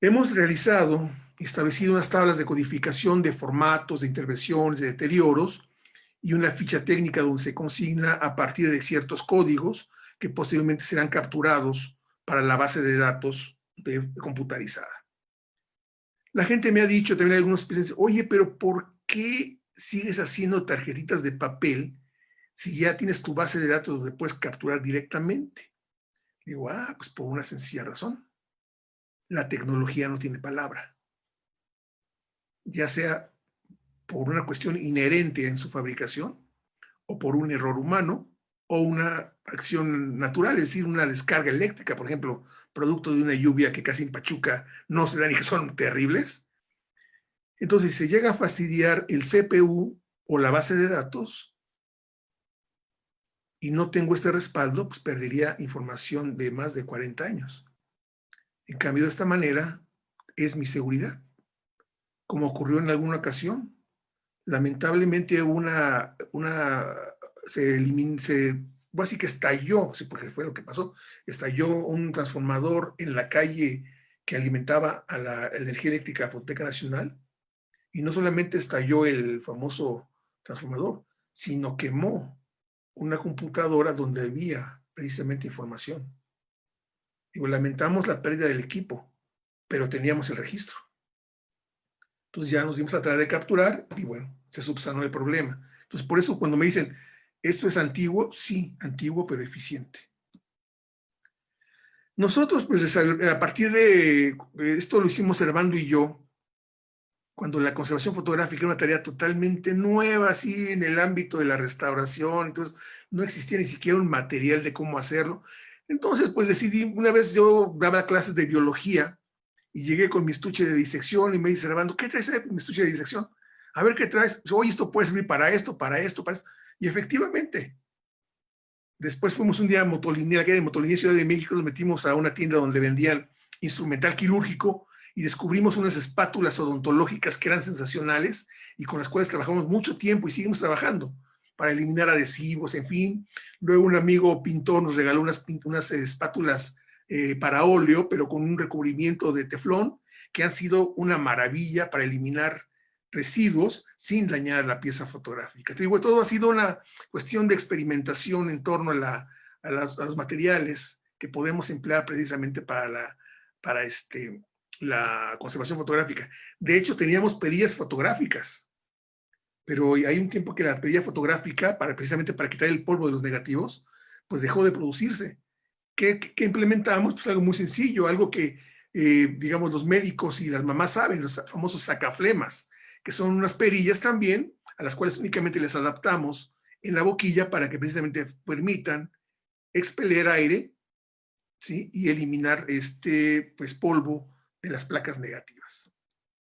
B: Hemos realizado y establecido unas tablas de codificación de formatos, de intervenciones, de deterioros, y una ficha técnica donde se consigna a partir de ciertos códigos que posteriormente serán capturados para la base de datos computarizada. La gente me ha dicho, también algunos piensan, oye, pero ¿por qué sigues haciendo tarjetitas de papel si ya tienes tu base de datos donde puedes capturar directamente? Digo, pues por una sencilla razón. La tecnología no tiene palabra. Ya sea por una cuestión inherente en su fabricación, o por un error humano, o una acción natural, es decir, una descarga eléctrica, por ejemplo, producto de una lluvia que casi en Pachuca no se dan y que son terribles. Entonces, si se llega a fastidiar el CPU o la base de datos y no tengo este respaldo, pues perdería información de más de 40 años. En cambio, de esta manera, es mi seguridad. Como ocurrió en alguna ocasión, lamentablemente voy a decir que estalló, sí, porque fue lo que pasó, estalló un transformador en la calle que alimentaba a la energía eléctrica a Fototeca Nacional, y no solamente estalló el famoso transformador, sino quemó una computadora donde había precisamente información. Digo, lamentamos la pérdida del equipo, pero teníamos el registro. Entonces ya nos dimos a tarea de capturar y bueno, se subsanó el problema. Entonces por eso cuando me dicen, ¿esto es antiguo? Sí, antiguo pero eficiente. Nosotros pues a partir de esto lo hicimos Servando y yo cuando la conservación fotográfica era una tarea totalmente nueva, así en el ámbito de la restauración, entonces no existía ni siquiera un material de cómo hacerlo. Entonces, pues decidí, una vez yo daba clases de biología y llegué con mi estuche de disección y me dice, Servando, ¿qué traes ahí, mi estuche de disección? A ver qué traes. Oye, esto puede servir para esto, para esto, para esto. Y efectivamente, después fuimos un día a Motolinía, que era en Motolinía, Ciudad de México, nos metimos a una tienda donde vendían instrumental quirúrgico y descubrimos unas espátulas odontológicas que eran sensacionales y con las cuales trabajamos mucho tiempo y seguimos trabajando para eliminar adhesivos, en fin. Luego un amigo pintor nos regaló unas espátulas para óleo, pero con un recubrimiento de teflón, que han sido una maravilla para eliminar residuos sin dañar la pieza fotográfica. Te digo, todo ha sido una cuestión de experimentación en torno a los materiales que podemos emplear precisamente para la conservación fotográfica. De hecho, teníamos perillas fotográficas, pero hay un tiempo que la perilla fotográfica, precisamente para quitar el polvo de los negativos, pues dejó de producirse. ¿Qué implementamos? Pues algo muy sencillo, algo que, digamos, los médicos y las mamás saben, los famosos sacaflemas, que son unas perillas también, a las cuales únicamente les adaptamos en la boquilla para que precisamente permitan expeler aire, ¿sí? Y eliminar pues, polvo de las placas negativas.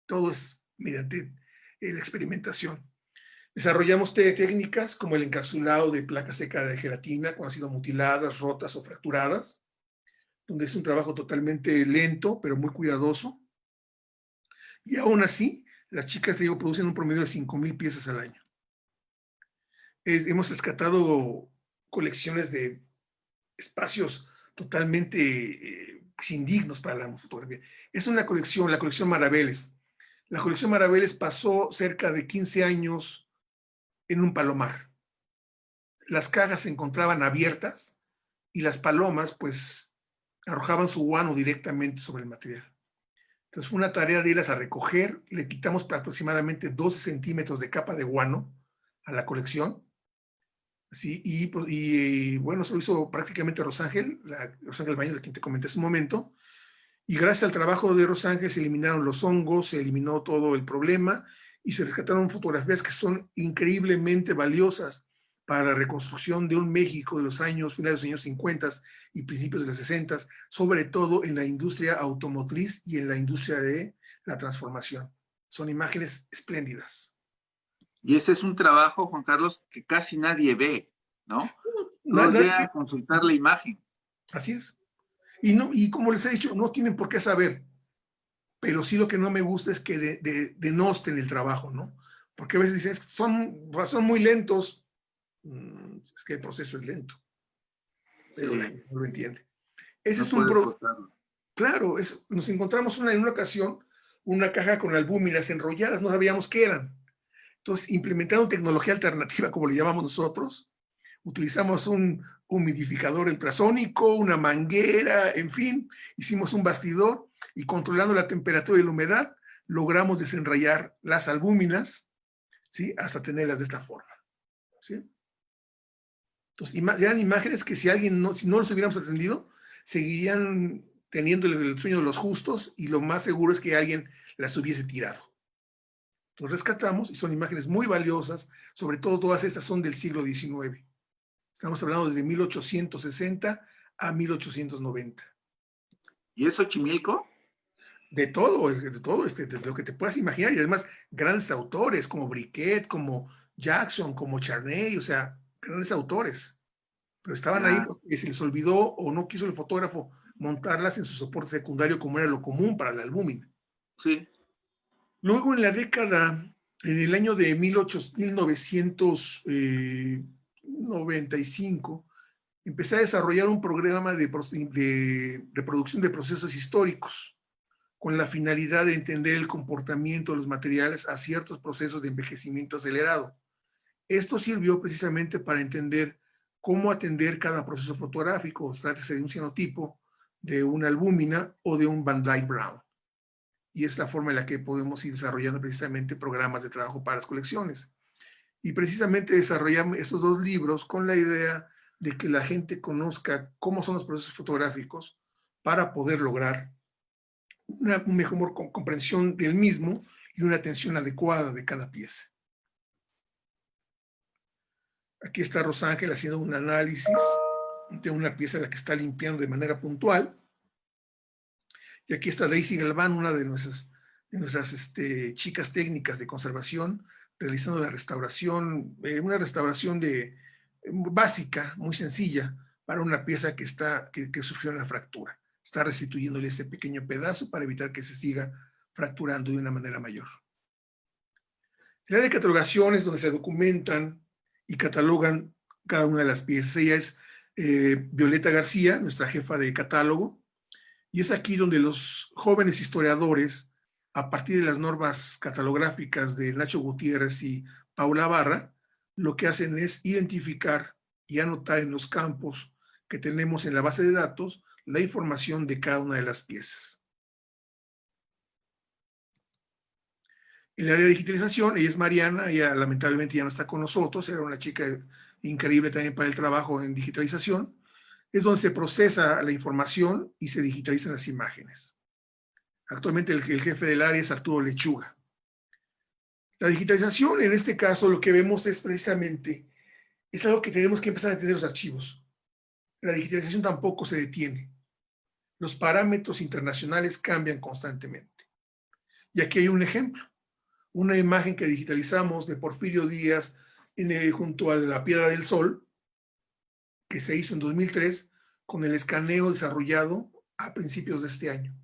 B: Todo es mediante la experimentación. Desarrollamos técnicas como el encapsulado de placa seca de gelatina cuando han sido mutiladas, rotas o fracturadas, donde es un trabajo totalmente lento, pero muy cuidadoso. Y aún así, las chicas, te digo, producen un promedio de 5,000 piezas al año. Hemos rescatado colecciones de espacios totalmente indignos para la fotografía. Es una colección, la colección Maraveles. La colección Maraveles pasó cerca de 15 años en un palomar. Las cajas se encontraban abiertas y las palomas, pues, arrojaban su guano directamente sobre el material. Entonces fue una tarea de irlas a recoger, le quitamos aproximadamente 12 centímetros de capa de guano a la colección, ¿sí? Y bueno, eso lo hizo prácticamente Rosángel Baños, de quien te comenté hace un momento, y gracias al trabajo de Rosángel se eliminaron los hongos, se eliminó todo el problema y se rescataron fotografías que son increíblemente valiosas para la reconstrucción de un México de los finales de los años 50 y principios de los 60, sobre todo en la industria automotriz y en la industria de la transformación. Son imágenes espléndidas.
A: Y ese es un trabajo, Juan Carlos, que casi nadie ve, ¿no? Todos llegan a consultar la imagen.
B: Así es. Y como les he dicho, no tienen por qué saber, pero sí lo que no me gusta es que denosten el trabajo, ¿no? Porque a veces dicen, son muy lentos. Es que el proceso es lento, pero la gente no lo entiende. Ese
A: no
B: es un problema. Claro, nos encontramos en una ocasión una caja con albúminas enrolladas, no sabíamos qué eran. Entonces, implementaron tecnología alternativa, como le llamamos nosotros. Utilizamos un humidificador ultrasónico, una manguera, en fin, hicimos un bastidor y controlando la temperatura y la humedad, logramos desenrayar las albúminas, ¿sí? Hasta tenerlas de esta forma, ¿sí? Entonces, eran imágenes que si no los hubiéramos atendido, seguirían teniendo el sueño de los justos y lo más seguro es que alguien las hubiese tirado. Entonces rescatamos y son imágenes muy valiosas, sobre todo todas estas son del siglo XIX. Estamos hablando desde 1860 a 1890.
A: ¿Y es Xochimilco?
B: De todo, de lo que te puedas imaginar. Y además, grandes autores como Briquet, como Jackson, como Charney, o sea, grandes autores. Pero estaban ahí porque se les olvidó o no quiso el fotógrafo montarlas en su soporte secundario como era lo común para la albúmina.
A: Sí.
B: Luego en el año de 1995, empecé a desarrollar un programa de reproducción de procesos históricos con la finalidad de entender el comportamiento de los materiales a ciertos procesos de envejecimiento acelerado. Esto sirvió precisamente para entender cómo atender cada proceso fotográfico, trátese de un cianotipo, de una albúmina o de un Van Dyke Brown. Y es la forma en la que podemos ir desarrollando precisamente programas de trabajo para las colecciones. Y precisamente desarrollamos estos dos libros con la idea de que la gente conozca cómo son los procesos fotográficos para poder lograr una mejor comprensión del mismo y una atención adecuada de cada pieza. Aquí está Rosángel haciendo un análisis de una pieza a la que está limpiando de manera puntual. Y aquí está Daisy Galván, una de nuestras chicas técnicas de conservación, realizando la restauración, una restauración básica, muy sencilla, para una pieza que sufrió una fractura. Está restituyéndole ese pequeño pedazo para evitar que se siga fracturando de una manera mayor. El área de catalogación es donde se documentan y catalogan cada una de las piezas. Ella es Violeta García, nuestra jefa de catálogo, y es aquí donde los jóvenes historiadores, a partir de las normas catalográficas de Nacho Gutiérrez y Paula Barra, lo que hacen es identificar y anotar en los campos que tenemos en la base de datos la información de cada una de las piezas. En el área de digitalización, ella es Mariana, ella lamentablemente ya no está con nosotros, era una chica increíble también para el trabajo en digitalización. Es donde se procesa la información y se digitalizan las imágenes. Actualmente el jefe del área es Arturo Lechuga. La digitalización, en este caso, lo que vemos es precisamente, es algo que tenemos que empezar a entender los archivos. La digitalización tampoco se detiene. Los parámetros internacionales cambian constantemente. Y aquí hay un ejemplo. Una imagen que digitalizamos de Porfirio Díaz junto a la Piedra del Sol, que se hizo en 2003 con el escaneo desarrollado a principios de este año.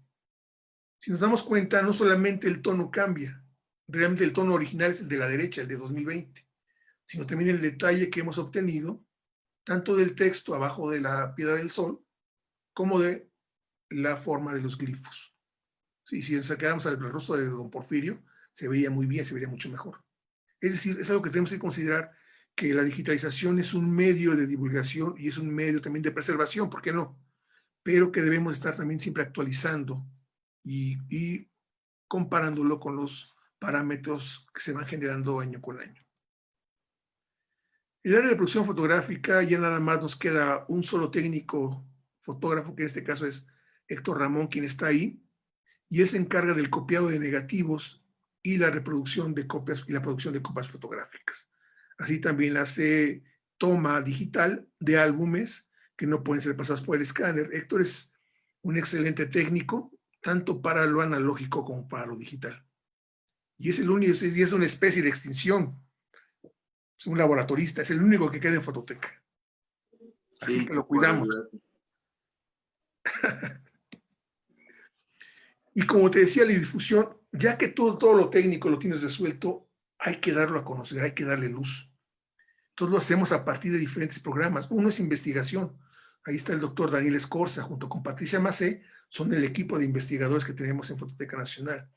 B: Si nos damos cuenta, no solamente el tono cambia, realmente el tono original es el de la derecha, el de 2020, sino también el detalle que hemos obtenido, tanto del texto abajo de la Piedra del Sol, como de la forma de los glifos. Sí, si nos sacáramos al rostro de don Porfirio, se vería muy bien, se vería mucho mejor. Es decir, es algo que tenemos que considerar, que la digitalización es un medio de divulgación y es un medio también de preservación, ¿por qué no? Pero que debemos estar también siempre actualizando y comparándolo con los parámetros que se van generando año con año. En el área de producción fotográfica ya nada más nos queda un solo técnico fotógrafo, que en este caso es Héctor Ramón, quien está ahí, y él se encarga del copiado de negativos y la reproducción de copias y la producción de copias fotográficas. Así también hace toma digital de álbumes que no pueden ser pasados por el escáner. Héctor es un excelente técnico, tanto para lo analógico como para lo digital. Y es el único, y es una especie de extinción. Es un laboratorista, es el único que queda en fototeca. Así que lo cuidamos. Y como te decía, la difusión, ya que todo lo técnico lo tienes resuelto, hay que darlo a conocer, hay que darle luz. Entonces lo hacemos a partir de diferentes programas. Uno es investigación. Ahí está el doctor Daniel Escorza, junto con Patricia Macé, son el equipo de investigadores que tenemos en Fototeca Nacional.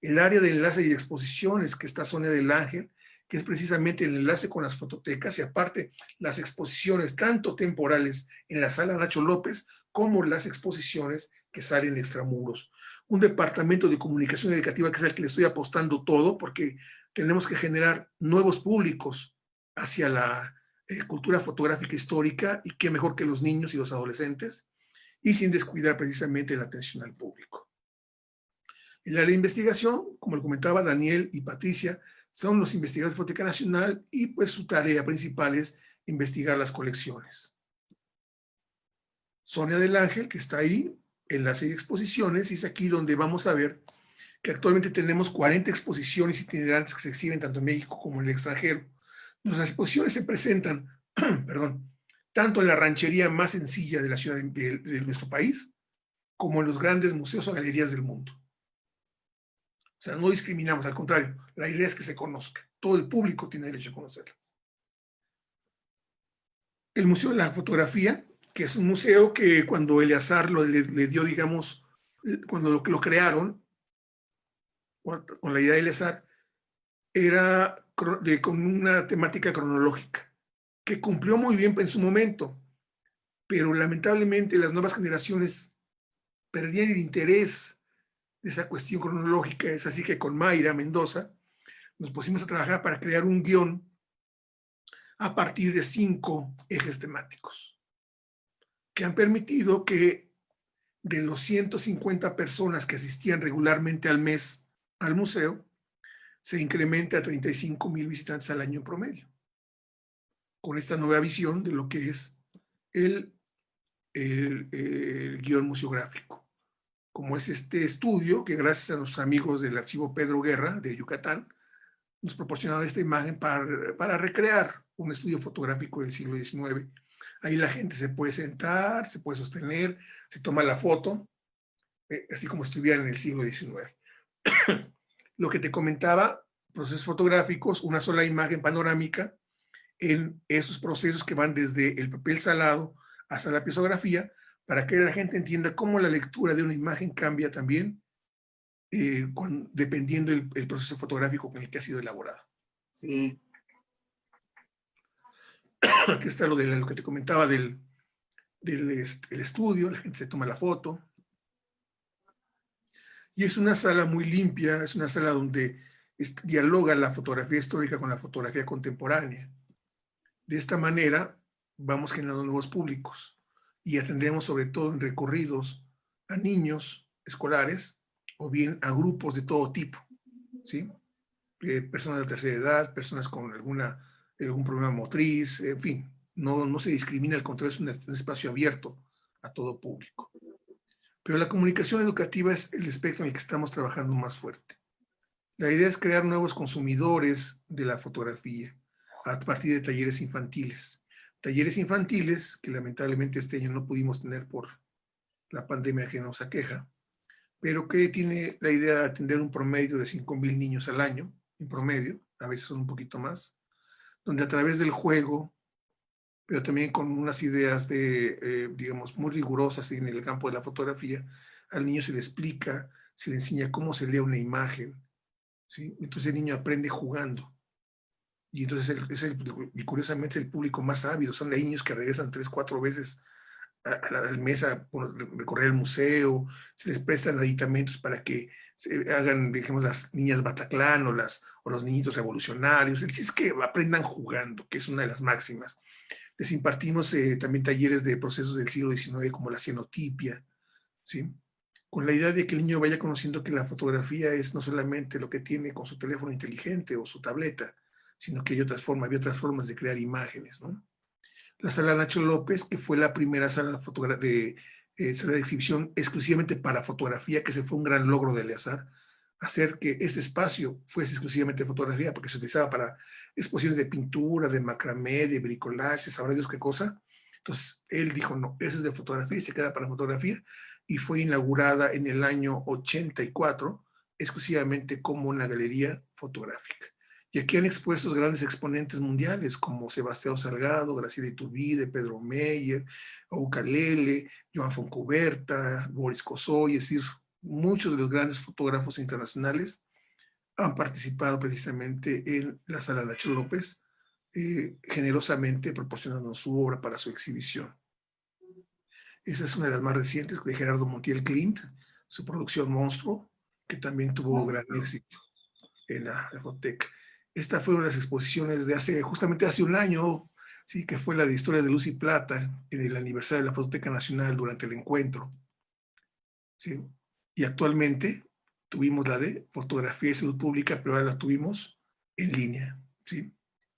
B: El área de enlace y de exposiciones, que está Sonia del Ángel, que es precisamente el enlace con las fototecas, y aparte las exposiciones, tanto temporales en la sala Nacho López, como las exposiciones que salen extramuros. Un departamento de comunicación educativa que es el que le estoy apostando todo, porque tenemos que generar nuevos públicos hacia la cultura fotográfica histórica, y qué mejor que los niños y los adolescentes, y sin descuidar precisamente la atención al público. En el área de investigación, como lo comentaba Daniel y Patricia, son los investigadores de Fototeca Nacional, y pues su tarea principal es investigar las colecciones. Sonia del Ángel, que está ahí en la serie de exposiciones, y es aquí donde vamos a ver que actualmente tenemos 40 exposiciones itinerantes que se exhiben tanto en México como en el extranjero. Nuestras exposiciones se presentan, perdón, tanto en la ranchería más sencilla de la ciudad de nuestro país, como en los grandes museos o galerías del mundo. O sea, no discriminamos, al contrario, la idea es que se conozca. Todo el público tiene derecho a conocerlas. El Museo de la Fotografía, que es un museo que cuando Eleazar le dio, digamos, cuando lo crearon, con la idea de Eleazar, era con una temática cronológica, que cumplió muy bien en su momento, pero lamentablemente las nuevas generaciones perdían el interés de esa cuestión cronológica. Es así que con Mayra Mendoza nos pusimos a trabajar para crear un guión a partir de 5 ejes temáticos, que han permitido que de los 150 personas que asistían regularmente al mes al museo, se incrementa a 35,000 visitantes al año en promedio, con esta nueva visión de lo que es el guión museográfico, como es este estudio que gracias a los amigos del Archivo Pedro Guerra de Yucatán nos proporcionaron esta imagen para recrear un estudio fotográfico del siglo XIX. Ahí la gente se puede sentar, se puede sostener, se toma la foto, así como estuviera en el siglo XIX. Lo que te comentaba, procesos fotográficos, una sola imagen panorámica en esos procesos que van desde el papel salado hasta la piezografía, para que la gente entienda cómo la lectura de una imagen cambia también dependiendo el proceso fotográfico con el que ha sido elaborado.
A: Sí.
B: Aquí está lo que te comentaba del el estudio, la gente se toma la foto. Y es una sala muy limpia, es una sala donde dialoga la fotografía histórica con la fotografía contemporánea. De esta manera vamos generando nuevos públicos y atendemos sobre todo en recorridos a niños escolares o bien a grupos de todo tipo, ¿sí? Personas de tercera edad, personas con algún problema motriz, en fin, no se discrimina, al contrario, es un espacio abierto a todo público. Pero la comunicación educativa es el aspecto en el que estamos trabajando más fuerte. La idea es crear nuevos consumidores de la fotografía a partir de talleres infantiles. Talleres infantiles que lamentablemente este año no pudimos tener por la pandemia que nos aqueja, pero que tiene la idea de atender un promedio de 5,000 niños al año, en promedio, a veces son un poquito más, donde a través del juego, pero también con unas ideas digamos, muy rigurosas en el campo de la fotografía, al niño se le explica, se le enseña cómo se lee una imagen, ¿sí? Entonces el niño aprende jugando. Y entonces y curiosamente es el público más ávido, son niños que regresan 3, 4 veces al mes a recorrer el museo, se les prestan aditamentos para que se hagan, digamos, las niñas Bataclan o los niñitos revolucionarios. Es que aprendan jugando, que es una de las máximas. Les impartimos también talleres de procesos del siglo XIX como la cianotipia, ¿sí? Con la idea de que el niño vaya conociendo que la fotografía es no solamente lo que tiene con su teléfono inteligente o su tableta, sino que hay otras formas, había otras formas de crear imágenes, ¿no? La sala Nacho López, que fue la primera sala sala de exhibición exclusivamente para fotografía, que se fue un gran logro de Eleazar, hacer que ese espacio fuese exclusivamente fotografía, porque se utilizaba para exposiciones de pintura, de macramé, de bricolaje, sabrá Dios qué cosa. Entonces, él dijo, no, eso es de fotografía y se queda para fotografía, y fue inaugurada en el año 84, exclusivamente como una galería fotográfica. Y aquí han expuesto grandes exponentes mundiales como Sebastián Salgado, Graciela Iturbide, Pedro Meyer, Oukalele, Joan Foncuberta, Boris Kosoy, es decir, muchos de los grandes fotógrafos internacionales han participado precisamente en la sala Nacho López, generosamente proporcionando su obra para su exhibición. Esa es una de las más recientes de Gerardo Montiel Clint, su producción Monstruo, que también tuvo gran éxito en la fototeca. Esta fue una de las exposiciones de justamente hace un año, sí, que fue la de Historia de Luz y Plata, en el aniversario de la Fototeca Nacional durante el encuentro. ¿Sí? Y actualmente tuvimos la de Fotografía y Salud Pública, pero ahora la tuvimos en línea, ¿sí?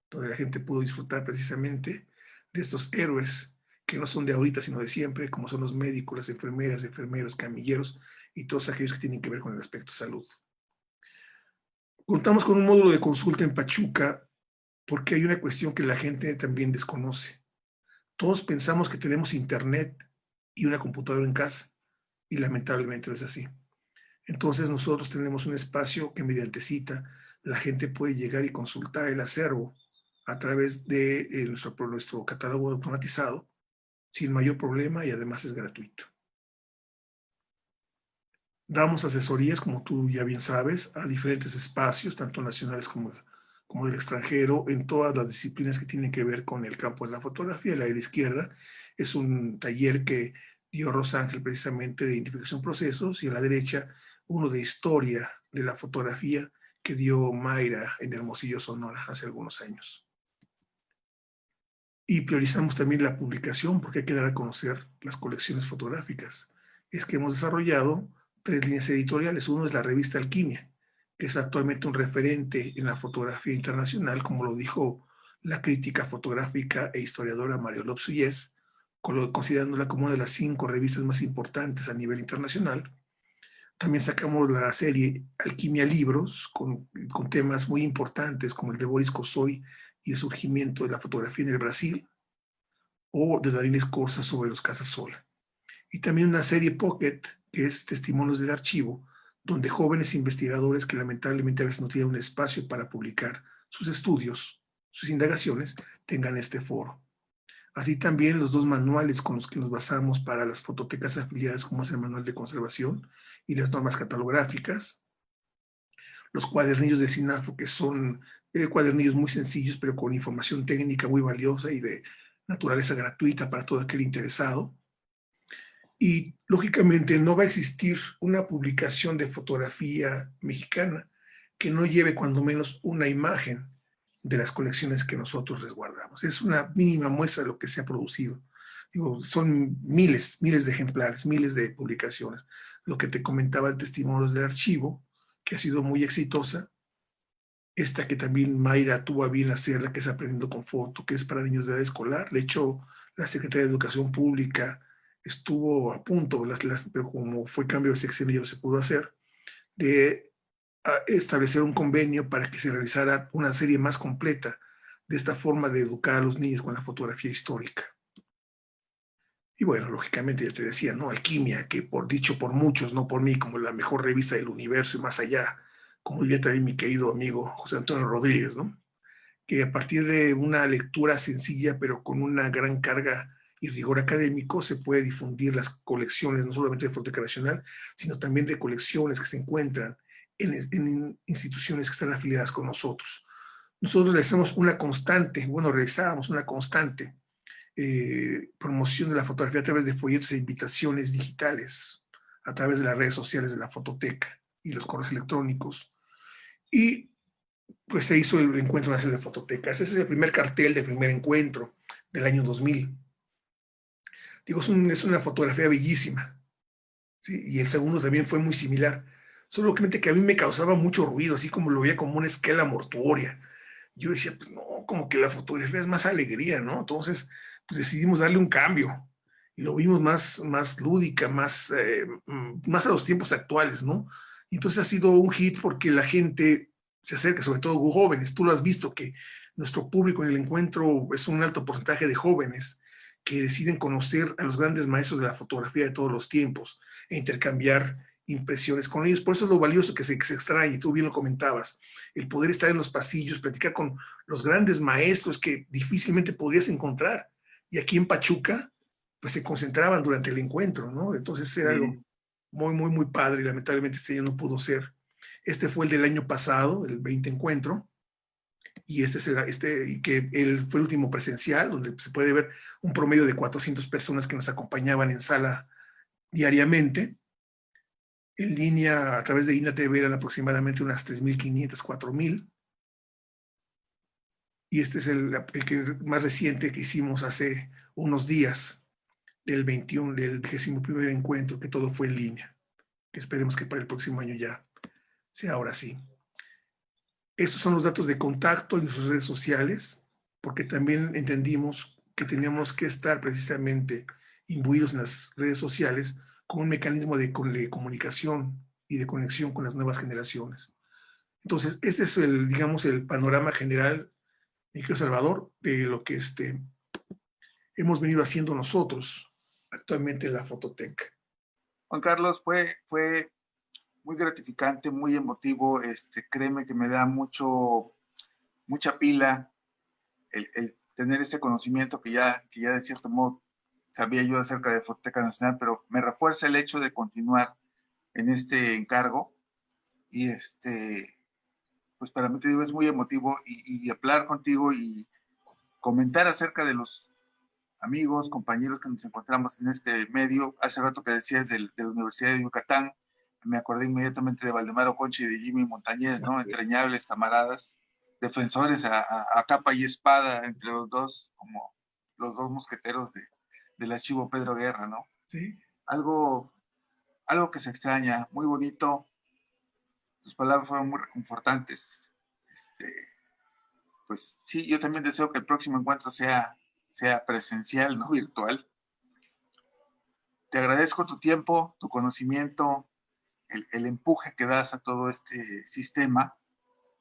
B: Donde la gente pudo disfrutar precisamente de estos héroes que no son de ahorita, sino de siempre, como son los médicos, las enfermeras, enfermeros, camilleros y todos aquellos que tienen que ver con el aspecto salud. Contamos con un módulo de consulta en Pachuca porque hay una cuestión que la gente también desconoce. Todos pensamos que tenemos internet y una computadora en casa y lamentablemente no es así. Entonces nosotros tenemos un espacio que mediante cita la gente puede llegar y consultar el acervo a través de nuestro catálogo automatizado sin mayor problema y además es gratuito. Damos asesorías, como tú ya bien sabes, a diferentes espacios, tanto nacionales como del extranjero, en todas las disciplinas que tienen que ver con el campo de la fotografía. La de la izquierda es un taller que dio Rosángel precisamente de identificación procesos, y a la derecha uno de historia de la fotografía que dio Mayra en Hermosillo, Sonora, hace algunos años. Y priorizamos también la publicación porque hay que dar a conocer las colecciones fotográficas. Es que hemos desarrollado 3 líneas editoriales. Uno es la revista Alquimia, que es actualmente un referente en la fotografía internacional, como lo dijo la crítica fotográfica e historiadora Mario Lopes, considerándola como una de las 5 revistas más importantes a nivel internacional. También sacamos la serie Alquimia Libros, con temas muy importantes como el de Boris Kosoy y el surgimiento de la fotografía en el Brasil, o de Darín Escorza sobre los Casasola. Y también una serie Pocket, que es Testimonios del Archivo, donde jóvenes investigadores que lamentablemente a veces no tienen un espacio para publicar sus estudios, sus indagaciones, tengan este foro. Así también los 2 manuales con los que nos basamos para las fototecas afiliadas, como es el Manual de Conservación y las normas catalográficas, los cuadernillos de SINAFO, que son cuadernillos muy sencillos, pero con información técnica muy valiosa y de naturaleza gratuita para todo aquel interesado. Y lógicamente no va a existir una publicación de fotografía mexicana que no lleve cuando menos una imagen de las colecciones que nosotros resguardamos. Es una mínima muestra de lo que se ha producido. Digo, son miles de ejemplares, miles de publicaciones. Lo que te comentaba el Testimonios del Archivo, que ha sido muy exitosa. Esta que también Mayra tuvo a bien hacerla, que es Aprendiendo con Foto, que es para niños de edad escolar. De hecho, la Secretaría de Educación Pública estuvo a punto, pero como fue cambio de sexenio se pudo hacer, de establecer un convenio para que se realizara una serie más completa de esta forma de educar a los niños con la fotografía histórica. Y bueno, lógicamente ya te decía, ¿no? Alquimia, que dicho por muchos, no por mí, como la mejor revista del universo y más allá, como diría también mi querido amigo José Antonio Rodríguez, ¿no? Que a partir de una lectura sencilla, pero con una gran carga y rigor académico, se puede difundir las colecciones, no solamente de Fototeca Nacional, sino también de colecciones que se encuentran en instituciones que están afiliadas con nosotros. Nosotros realizamos realizábamos una constante promoción de la fotografía a través de folletos e invitaciones digitales, a través de las redes sociales de la Fototeca y los correos electrónicos. Y pues se hizo el Encuentro Nacional de Fototecas. Ese es el primer cartel del primer encuentro del año 2000. Digo, es una fotografía bellísima, ¿sí? Y el segundo también fue muy similar. Solamente que a mí me causaba mucho ruido, así como lo veía como una esquela mortuoria. Yo decía, pues no, como que la fotografía es más alegría, ¿no? Entonces, pues decidimos darle un cambio y lo vimos más lúdica, más a los tiempos actuales, ¿no? Y entonces ha sido un hit porque la gente se acerca, sobre todo jóvenes. Tú lo has visto que nuestro público en el encuentro es un alto porcentaje de jóvenes que deciden conocer a los grandes maestros de la fotografía de todos los tiempos e intercambiar impresiones con ellos. Por eso es lo valioso que se extrae, y tú bien lo comentabas, el poder estar en los pasillos, platicar con los grandes maestros que difícilmente podrías encontrar. Y aquí en Pachuca, pues se concentraban durante el encuentro, ¿no? Entonces era algo muy padre, y lamentablemente este año no pudo ser. Este fue el del año pasado, el 20 encuentro, y y que fue el último presencial, donde se puede ver un promedio de 400 personas que nos acompañaban en sala diariamente. En línea, a través de INATV, eran aproximadamente unas 3.500, 4.000. Y este es el más reciente que hicimos hace unos días, del 21, del 21º encuentro, que todo fue en línea, que esperemos que para el próximo año ya sea ahora sí. Estos son los datos de contacto en nuestras redes sociales, porque también entendimos que teníamos que estar precisamente imbuidos en las redes sociales como un mecanismo de comunicación y de conexión con las nuevas generaciones. Entonces, este es digamos, el panorama general, mi querido Salvador, de lo que hemos venido haciendo nosotros actualmente en la Fototeca.
A: Juan Carlos, fue muy gratificante, muy emotivo. Créeme que me da mucha pila el tener ese conocimiento que ya de cierto modo sabía yo acerca de Fototeca Nacional, pero me refuerza el hecho de continuar en este encargo. Y pues para mí, te digo, es muy emotivo, y hablar contigo y comentar acerca de los amigos, compañeros que nos encontramos en este medio. Hace rato que decías de la Universidad de Yucatán, me acordé inmediatamente de Valdemaro Concha y de Jimmy Montañez, ¿no? Entrañables camaradas, defensores a capa y espada entre los dos, como los 2 mosqueteros del archivo Pedro Guerra, ¿no?
B: Sí.
A: Algo que se extraña, muy bonito. tus palabras fueron muy reconfortantes. Pues sí, yo también deseo que el próximo encuentro sea presencial, no virtual. Te agradezco tu tiempo, tu conocimiento, el empuje que das a todo este sistema,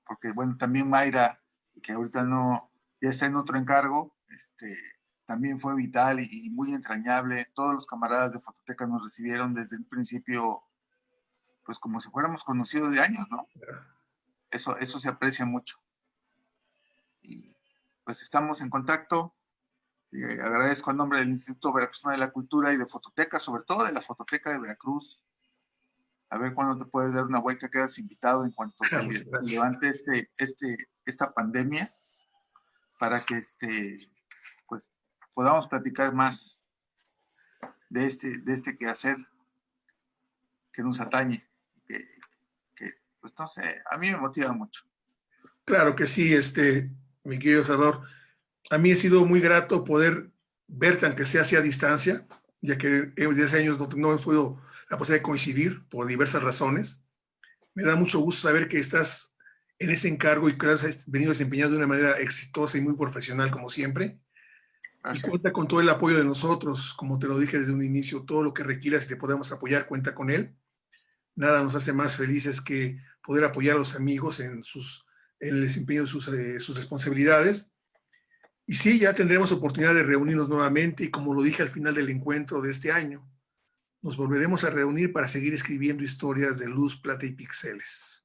A: porque bueno, también Mayra, que ahorita no, ya está en otro encargo, también fue vital y muy entrañable. Todos los camaradas de Fototeca nos recibieron desde el principio, pues como si fuéramos conocidos de años, ¿no? Eso se aprecia mucho. Y pues estamos en contacto. Agradezco en nombre del Instituto Veracruzano de la Cultura y de Fototeca, sobre todo de la Fototeca de Veracruz. A ver cuándo te puedes dar una vuelta, quedas invitado en cuanto se levante esta pandemia, para que pues podamos platicar más de este quehacer que nos atañe, que pues no sé, a mí me motiva mucho.
B: Claro que sí, mi querido Salvador. A mí ha sido muy grato poder verte, aunque sea así a distancia, ya que desde hace años no hemos podido la posibilidad de coincidir por diversas razones. Me da mucho gusto saber que estás en ese encargo y que has venido desempeñando de una manera exitosa y muy profesional, como siempre.
A: Gracias.
B: Y cuenta con todo el apoyo de nosotros, como te lo dije desde un inicio, todo lo que requieras y te podemos apoyar, cuenta con él. Nada nos hace más felices que poder apoyar a los amigos en el desempeño de sus responsabilidades. Y sí, ya tendremos oportunidad de reunirnos nuevamente y como lo dije al final del encuentro de este año, nos volveremos a reunir para seguir escribiendo historias de luz, plata y píxeles.